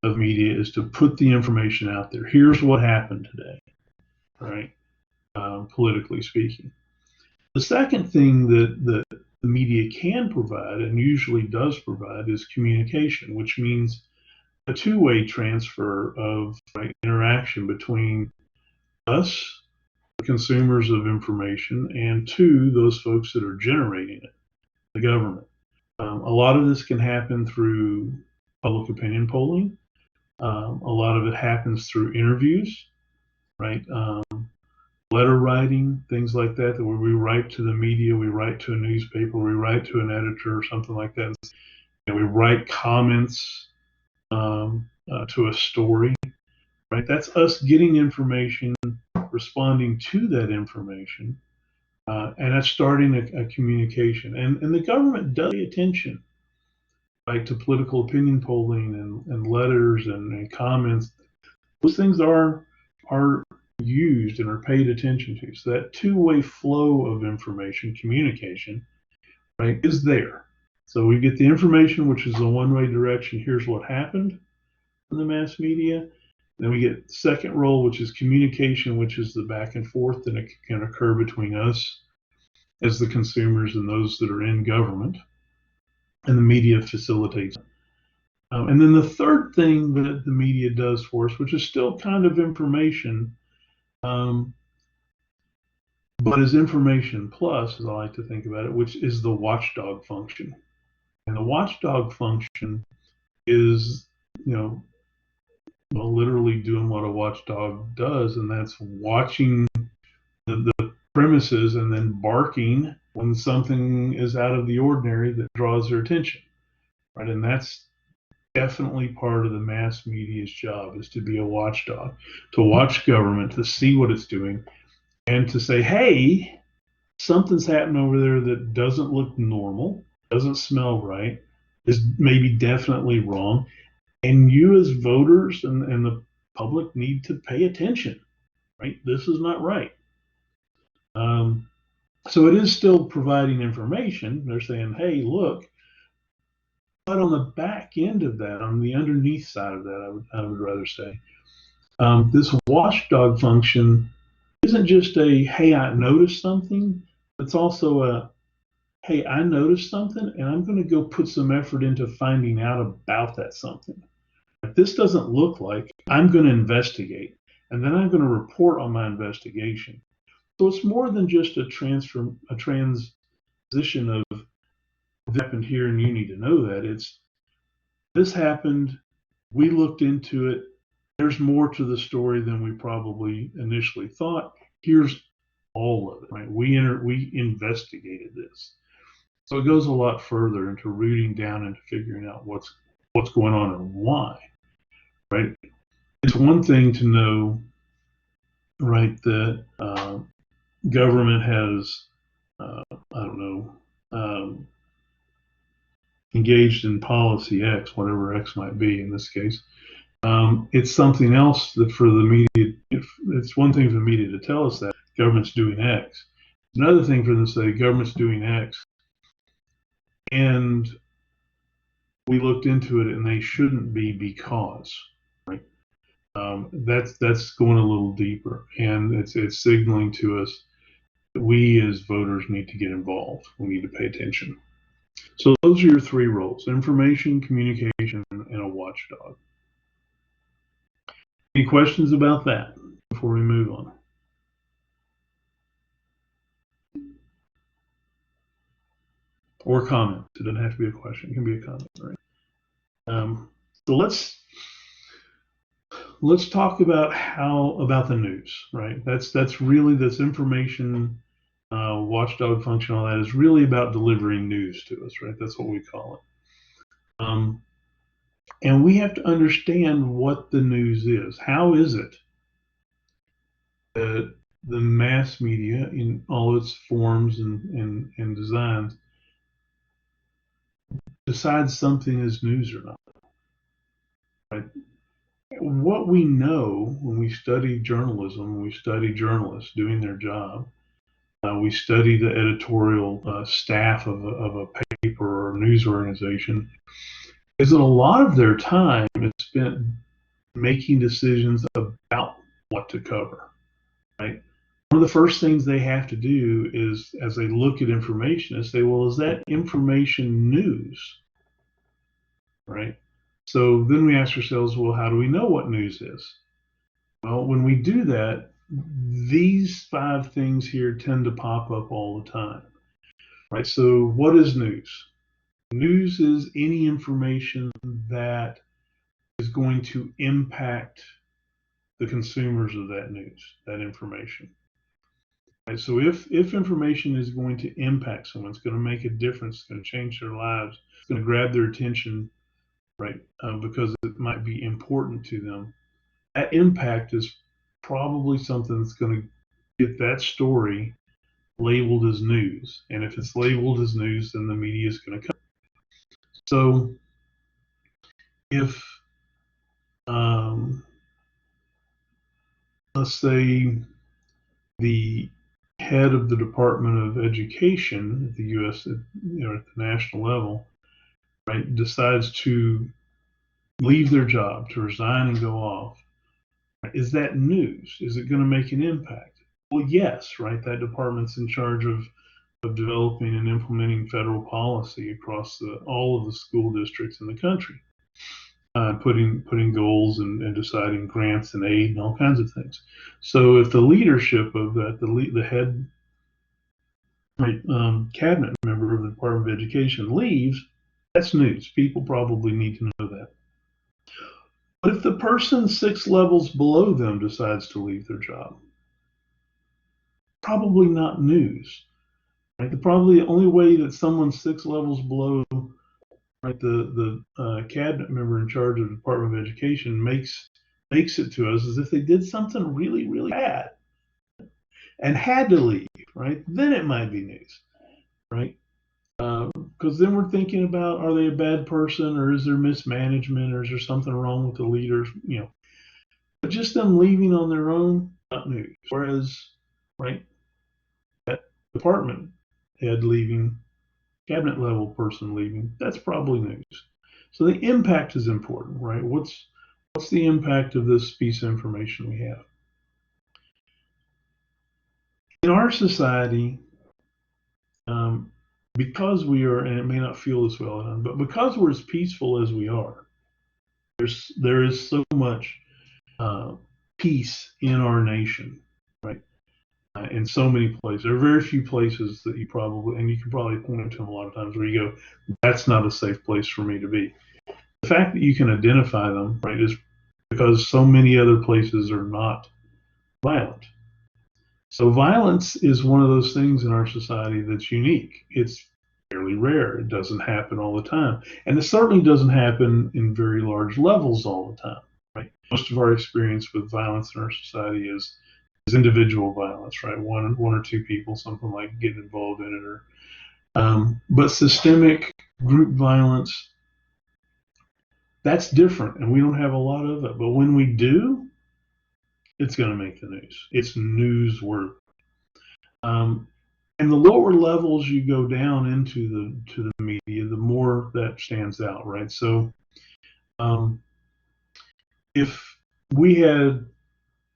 of media, is to put the information out there. Here's what happened today, right, politically speaking. The second thing that the media can provide, and usually does provide, is communication, which means a two-way transfer of interaction between us, the consumers of information, and to those folks that are generating it, the government. A lot of this can happen through public opinion polling. A lot of it happens through interviews, right? Letter writing, things like that, where we write to the media, we write to a newspaper, we write to an editor or something like that. We write comments to a story, right? That's us getting information, responding to that information, and that's starting a communication. And the government does pay attention, right, to political opinion polling and letters and comments. Those things are used and are paid attention to. So that two-way flow of information, communication, right, is there. So we get the information, which is a one-way direction. Here's what happened in the mass media. Then we get the second role, which is communication, which is the back and forth that can occur between us as the consumers and those that are in government. And the media facilitates. And then the third thing that the media does for us, which is still kind of information, but is information plus, as I like to think about it, which is the watchdog function. And the watchdog function is, literally doing what a watchdog does, and that's watching the premises and then barking when something is out of the ordinary that draws their attention, right? And that's definitely part of the mass media's job, is to be a watchdog, to watch government, to see what it's doing, and to say, hey, something's happening over there that doesn't look normal, doesn't smell right, is maybe definitely wrong. And you as voters and the public need to pay attention, right? This is not right. So it is still providing information. They're saying, hey, look, but on the back end of that, on the underneath side of that, I would rather say, this watchdog function isn't just a, hey, I noticed something. It's also a, hey, I noticed something, and I'm going to go put some effort into finding out about that something. If this doesn't look like, I'm going to investigate, and then I'm going to report on my investigation. So it's more than just a transition of this happened here and you need to know that. It's, this happened, We looked into it. There's more to the story than we probably initially thought. Here's all of it, right? We investigated this. So it goes a lot further into rooting down into figuring out what's going on and why, right? It's one thing to know, right, that government has, I don't know, engaged in policy X, whatever X might be in this case. It's something else that for the media, it's one thing for the media to tell us that government's doing X. Another thing for them to say government's doing X, and we looked into it and they shouldn't be because, right? That's going a little deeper, and it's signaling to us that we as voters need to get involved. We need to pay attention. So those are your three roles: information, communication, and a watchdog. Any questions about that before we move on? Or comments. It doesn't have to be a question. It can be a comment, right? So let's talk about about the news, right? That's really this information watchdog function. All that is really about delivering news to us, right? That's what we call it. And we have to understand what the news is. How is it that the mass media, in all its forms and designs, decides something is news or not? Right? What we know when we study journalism, when we study journalists doing their job, we study the editorial staff of a paper or a news organization, is that a lot of their time is spent making decisions about what to cover, right? One of the first things they have to do is, as they look at information, is say, well, is that information news, right? So then we ask ourselves, well, how do we know what news is? Well, when we do that, these 5 things here tend to pop up all the time, right? So what is news? News is any information that is going to impact the consumers of that news, that information. Right? So if information is going to impact someone, it's going to make a difference, it's going to change their lives, it's going to grab their attention, right? Because it might be important to them. That impact is probably something that's going to get that story labeled as news. And if it's labeled as news, then the media is going to come. So if, let's say, the head of the Department of Education at the U.S., at the national level, right, decides to leave their job, to resign and go off, is that news? Is it going to make an impact? Well, yes, right. That department's in charge of developing and implementing federal policy across all of the school districts in the country, putting goals and deciding grants and aid and all kinds of things. So if the leadership of that, the head cabinet member of the Department of Education leaves, that's news. People probably need to know that. But if the person 6 levels below them decides to leave their job, probably not news. Right? The only way that someone 6 levels below, right, the cabinet member in charge of the Department of Education makes it to us is if they did something really, really bad and had to leave, right? Then it might be news, right? Because then we're thinking about, are they a bad person, or is there mismanagement, or is there something wrong with the leaders? But just them leaving on their own, not news. Whereas, right, that department head leaving, cabinet level person leaving, that's probably news. So the impact is important, right? What's the impact of this piece of information we have? In our society, because we are, and it may not feel this well enough, but because we're as peaceful as we are, there is so much peace in our nation, right? In so many places. There are very few places that you can probably point to them a lot of times where you go, that's not a safe place for me to be. The The fact that you can identify them, right, is because so many other places are not violent. So violence is one of those things in our society that's unique. It's fairly rare. It doesn't happen all the time. And it certainly doesn't happen in very large levels all the time, right? Most of our experience with violence in our society is individual violence, right? One or two people, something like getting involved in it, or but systemic group violence, that's different, and we don't have a lot of it. But when we do, it's going to make the news. It's newsworthy. Um, and the lower levels you go down into the media, the more that stands out, right? So if we had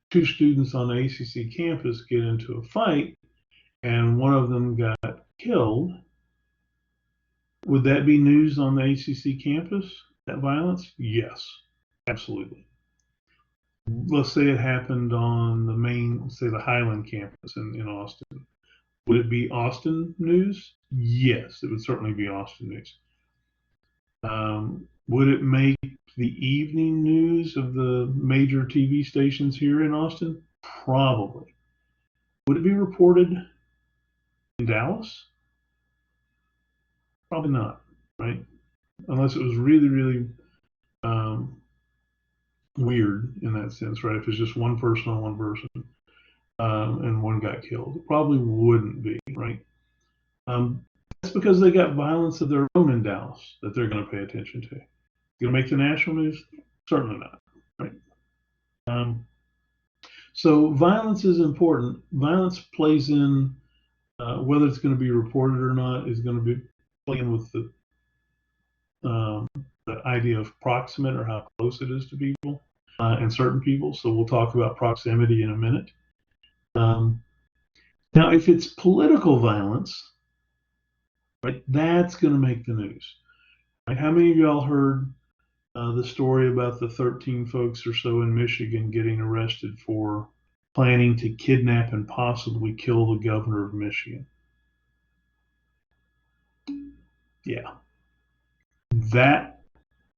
two students on the ACC campus get into a fight and one of them got killed, would that be news on the ACC campus, that violence? Yes, absolutely. Let's say it happened on the main, say the Highland campus in Austin. Would it be Austin news? Yes, it would certainly be Austin news. Would it make the evening news of the major TV stations here in Austin? Probably. Would it be reported in Dallas? Probably not, right? Unless it was really, really weird in that sense, right? If it's just one person on one person and one got killed, it probably wouldn't be, right? That's because they got violence of their own in Dallas that they're going to pay attention to. Going to make the national news? Certainly not, right? So violence is important. Violence plays in whether it's going to be reported or not is going to be playing with the idea of proximate or how close it is to people and certain people. So we'll talk about proximity in a minute. Now, if it's political violence, right, that's going to make the news. Right? How many of y'all heard the story about the 13 folks or so in Michigan getting arrested for planning to kidnap and possibly kill the governor of Michigan? Yeah. That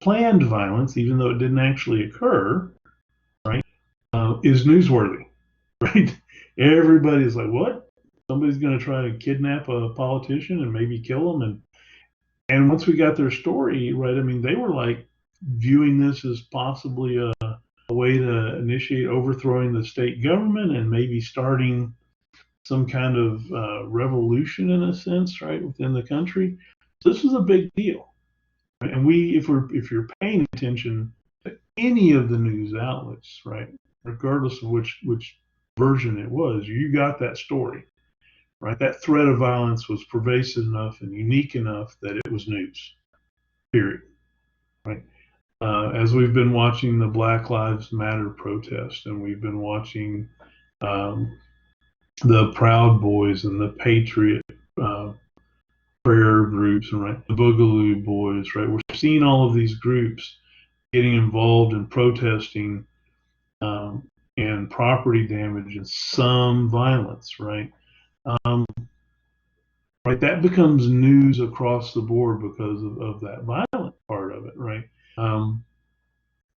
planned violence, even though it didn't actually occur, right, is newsworthy, right? Everybody's like, what? Somebody's going to try to kidnap a politician and maybe kill him. And once we got their story, right, I mean, they were like viewing this as possibly a way to initiate overthrowing the state government and maybe starting some kind of revolution in a sense, right, within the country. So this was a big deal. And if you're paying attention to any of the news outlets, right, regardless of which version it was, you got that story, right? That threat of violence was pervasive enough and unique enough that it was news. Period. Right. As we've been watching the Black Lives Matter protest, and we've been watching the Proud Boys and the Patriot prayer groups, and right, the Boogaloo Boys, right? We're seeing all of these groups getting involved in protesting and property damage and some violence, right? Right, that becomes news across the board because of that violent part of it, right?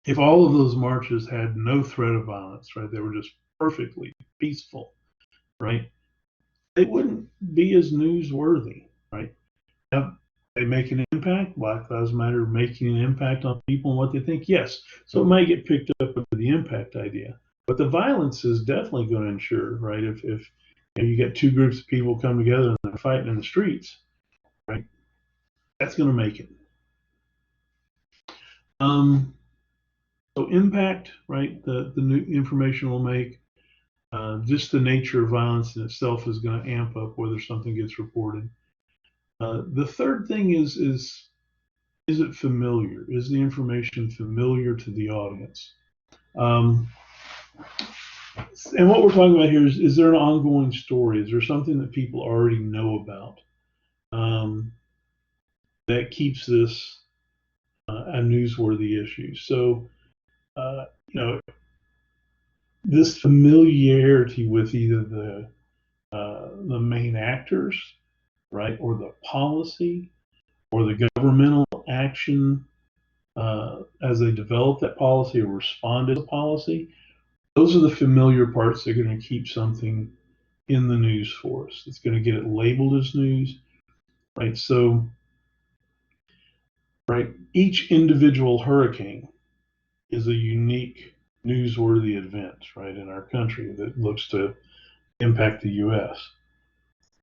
If all of those marches had no threat of violence, right, they were just perfectly peaceful, right, they wouldn't be as newsworthy, right? Now, they make an impact. Black Lives Matter making an impact on people and what they think, yes. So it might get picked up with the impact idea, but the violence is definitely going to ensure, right? If you get two groups of people come together and they're fighting in the streets, right, that's going to make it. So impact, right? The new information will make. Just the nature of violence in itself is going to amp up whether something gets reported. The third thing is it familiar? Is the information familiar to the audience? And what we're talking about here is there an ongoing story? Is there something that people already know about that keeps this a newsworthy issue? So, this familiarity with either the main actors, right, or the policy, or the governmental action as they develop that policy or respond to the policy, those are the familiar parts that are going to keep something in the news for us. It's going to get it labeled as news, right? So, right, each individual hurricane is a unique newsworthy event, right, in our country that looks to impact the U.S.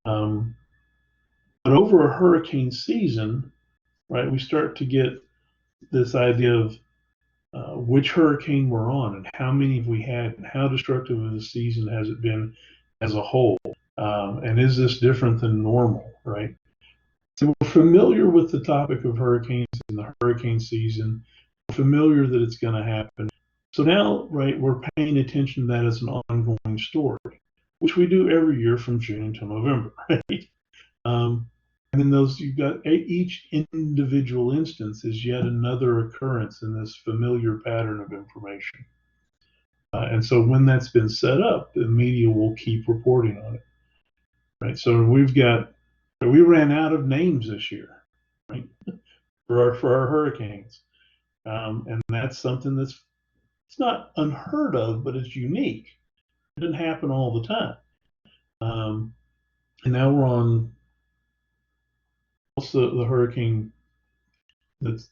But over a hurricane season, right, we start to get this idea of which hurricane we're on and how many have we had and how destructive of the season has it been as a whole. And is this different than normal, right? So we're familiar with the topic of hurricanes in the hurricane season, we're familiar that it's going to happen. So now, right, we're paying attention to that as an ongoing story, which we do every year from June until November, right? And then those, you've got each individual instance is yet another occurrence in this familiar pattern of information. And so when that's been set up, the media will keep reporting on it, right? So we ran out of names this year, right, for our hurricanes. And that's something it's not unheard of, but it's unique. It doesn't happen all the time. And now we're on what's the hurricane that's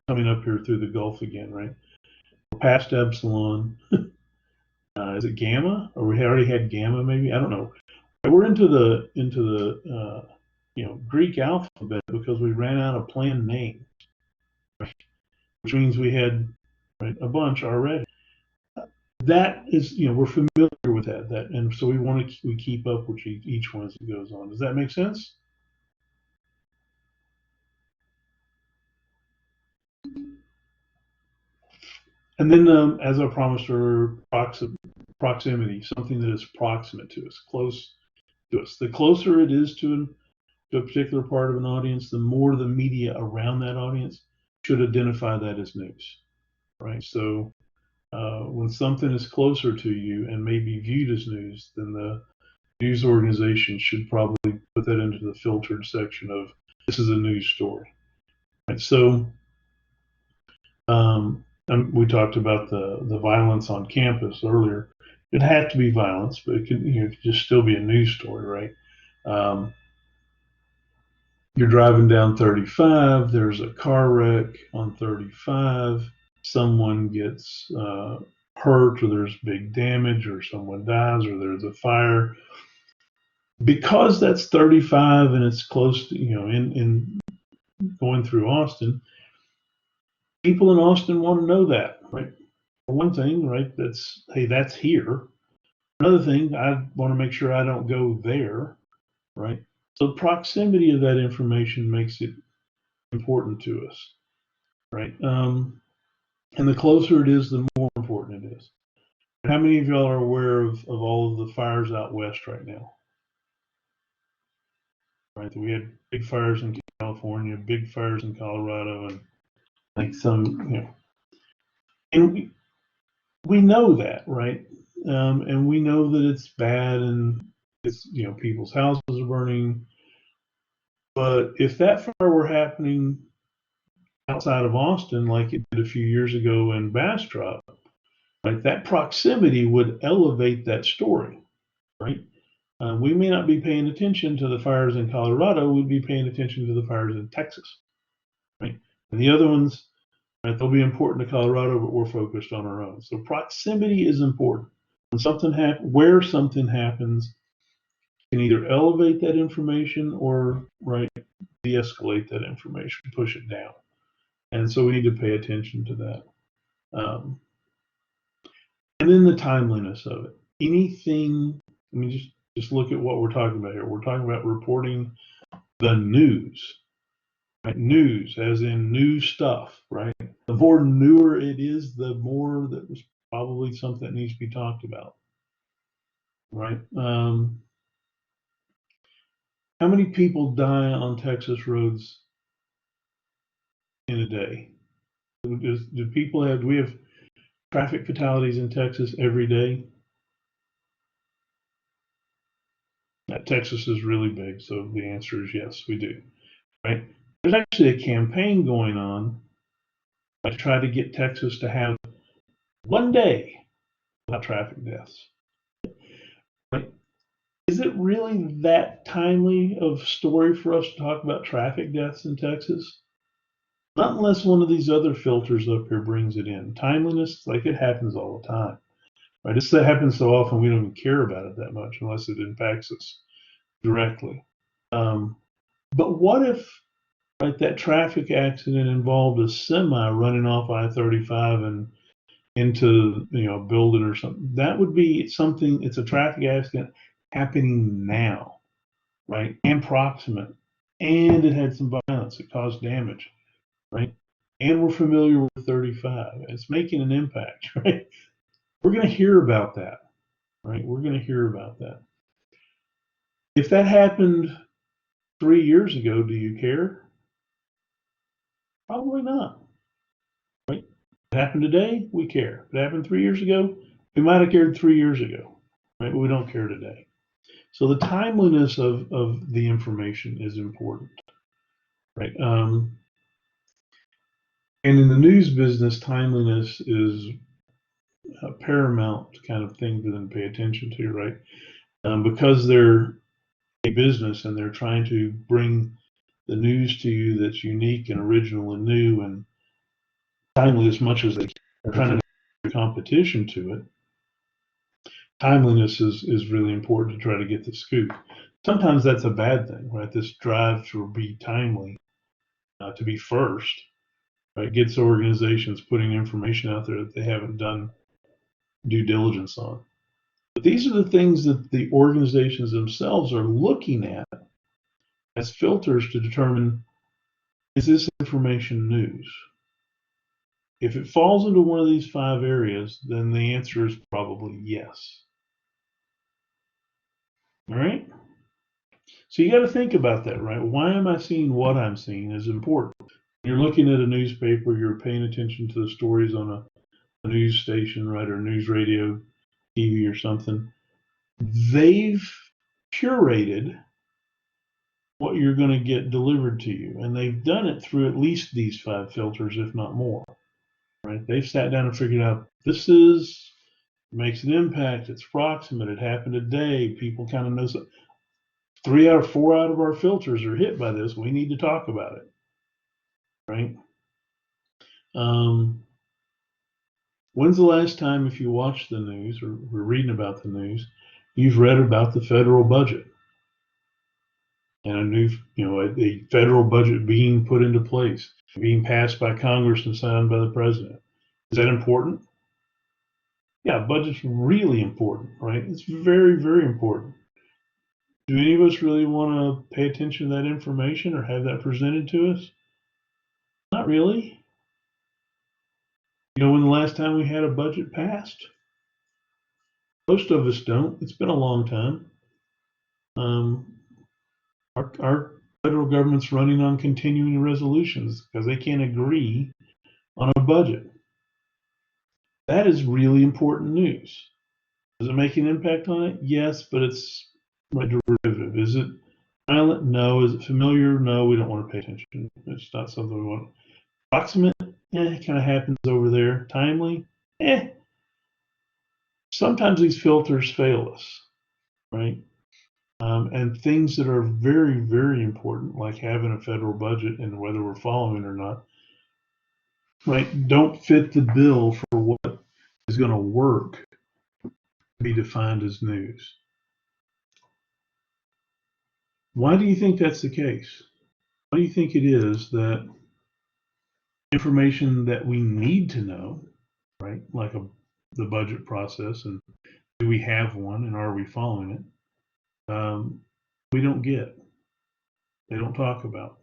coming up here through the Gulf again, right? We're past Epsilon. Is it Gamma? Or we already had Gamma, maybe? I don't know. We're into the Greek alphabet because we ran out of planned names, right? Which means we had a bunch already. That is, we're familiar with that, and so we keep up with each one as it goes on. Does that make sense? And then, as I promised earlier, proximity, something that is proximate to us, close to us. The closer it is to a particular part of an audience, the more the media around that audience should identify that as news, right? So when something is closer to you and may be viewed as news, then the news organization should probably put that into the filtered section of this is a news story, right? So we talked about the violence on campus earlier. It had to be violence, but it could just still be a news story, right? You're driving down 35, there's a car wreck on 35, someone gets hurt, or there's big damage, or someone dies, or there's a fire. Because that's 35 and it's close to, in going through Austin, people in Austin want to know that, right? For one thing, right, that's here. Another thing, I want to make sure I don't go there, right? So proximity of that information makes it important to us, right? And the closer it is, the more important it is. How many of y'all are aware of all of the fires out west right now? Right, we had big fires in California, big fires in Colorado, and like and we know that, right? And we know that it's bad, and it's people's houses are burning. But if that fire were happening outside of Austin, like it did a few years ago in Bastrop, right, that proximity would elevate that story, right? We may not be paying attention to the fires in Colorado. We'd be paying attention to the fires in Texas, right? And the other ones, right, they'll be important to Colorado, but we're focused on our own. So proximity is important. When where something happens, can either elevate that information or, right, de-escalate that information, push it down. And so we need to pay attention to that. And then the timeliness of it. Anything, I mean, just look at what we're talking about here. We're talking about reporting the news, right? News, as in new stuff, right? The more newer it is, the more that was probably something that needs to be talked about, right? How many people die on Texas roads in a day? Do we have traffic fatalities in Texas every day? Texas is really big, so the answer is yes, we do, right? There's actually a campaign going on I tried to get Texas to have one day without traffic deaths. Right? Is it really that timely of story for us to talk about traffic deaths in Texas? Not unless one of these other filters up here brings it in. Timeliness, like it happens all the time. Right? It happens so often we don't even care about it that much unless it impacts us directly. But what if, right, that traffic accident involved a semi running off I-35 and into a building or something? That would be something. It's a traffic accident happening now, right, and proximate, and it had some violence. It caused damage, right, and we're familiar with 35. It's making an impact, right? We're going to hear about that, right? We're going to hear about that. If that happened 3 years ago, do you care? Probably not. Right? If it happened today, we care. If it happened 3 years ago, we might have cared 3 years ago, right? But we don't care today. So the timeliness of the information is important, right? And in the news business, timeliness is a paramount kind of thing for them to pay attention to, right? Because they're a business and they're trying to bring the news to you that's unique and original and new and timely as much as they can. They're trying to do competition to it. Timeliness is really important to try to get the scoop. Sometimes that's a bad thing, right? This drive to be timely, to be first, right, gets organizations putting information out there that they haven't done due diligence on. But these are the things that the organizations themselves are looking at as filters to determine, is this information news? If it falls into one of these 5 areas, then the answer is probably yes. All right? So you got to think about that, right? Why am I seeing what I'm seeing is important. When you're looking at a newspaper, you're paying attention to the stories on a news station, right, or news radio, TV or something. They've curated what you're going to get delivered to you, and they've done it through at least these 5 filters, if not more. Right? They've sat down and figured out makes an impact. It's proximate. It happened today. People kind of know. 3 out of 4 out of our filters are hit by this. We need to talk about it, right? When's the last time, if you watch the news or were reading about the news, you've read about the federal budget and a federal budget being put into place, being passed by Congress and signed by the president? Is that important? Yeah, budget's really important, right? It's very, very important. Do any of us really want to pay attention to that information or have that presented to us? Not really. You know when the last time we had a budget passed? Most of us don't. It's been a long time. Our federal government's running on continuing resolutions because they can't agree on a budget. That is really important news. Does it make an impact on it? Yes, but it's derivative. Is it violent? No. Is it familiar? No, we don't want to pay attention. It's not something we want. Proximate? It kind of happens over there. Timely? Sometimes these filters fail us, right? And things that are very, very important, like having a federal budget and whether we're following it or not, right, don't fit the bill for what is going to work to be defined as news. Why do you think that's the case? Why do you think it is that information that we need to know, right, like the budget process, and do we have one and are we following it, we don't get? They don't talk about.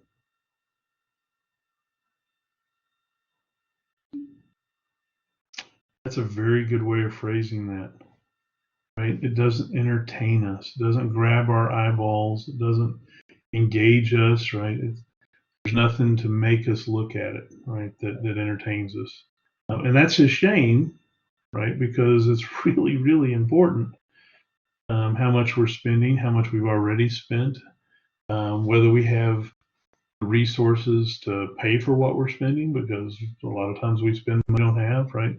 That's a very good way of phrasing that, right? It doesn't entertain us. It doesn't grab our eyeballs. It doesn't engage us, right? There's nothing to make us look at it, right, that entertains us. And that's a shame, right, because it's really, really important how much we're spending, how much we've already spent, whether we have resources to pay for what we're spending, because a lot of times we spend money we don't have, right?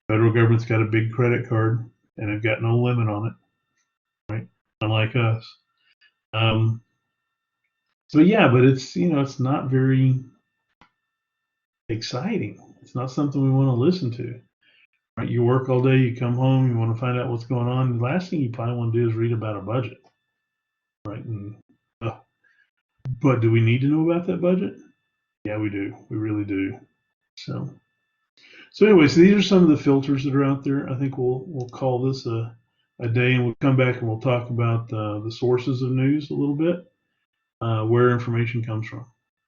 Federal government's got a big credit card and they've got no limit on it, right? Unlike us. So yeah, but it's, it's not very exciting. It's not something we want to listen to. Right? You work all day, you come home, you want to find out what's going on. The last thing you probably want to do is read about a budget, right? And, but do we need to know about that budget? Yeah, we do. We really do. So anyway, so these are some of the filters that are out there. I think we'll call this a day, and we'll come back and we'll talk about the sources of news a little bit, where information comes from.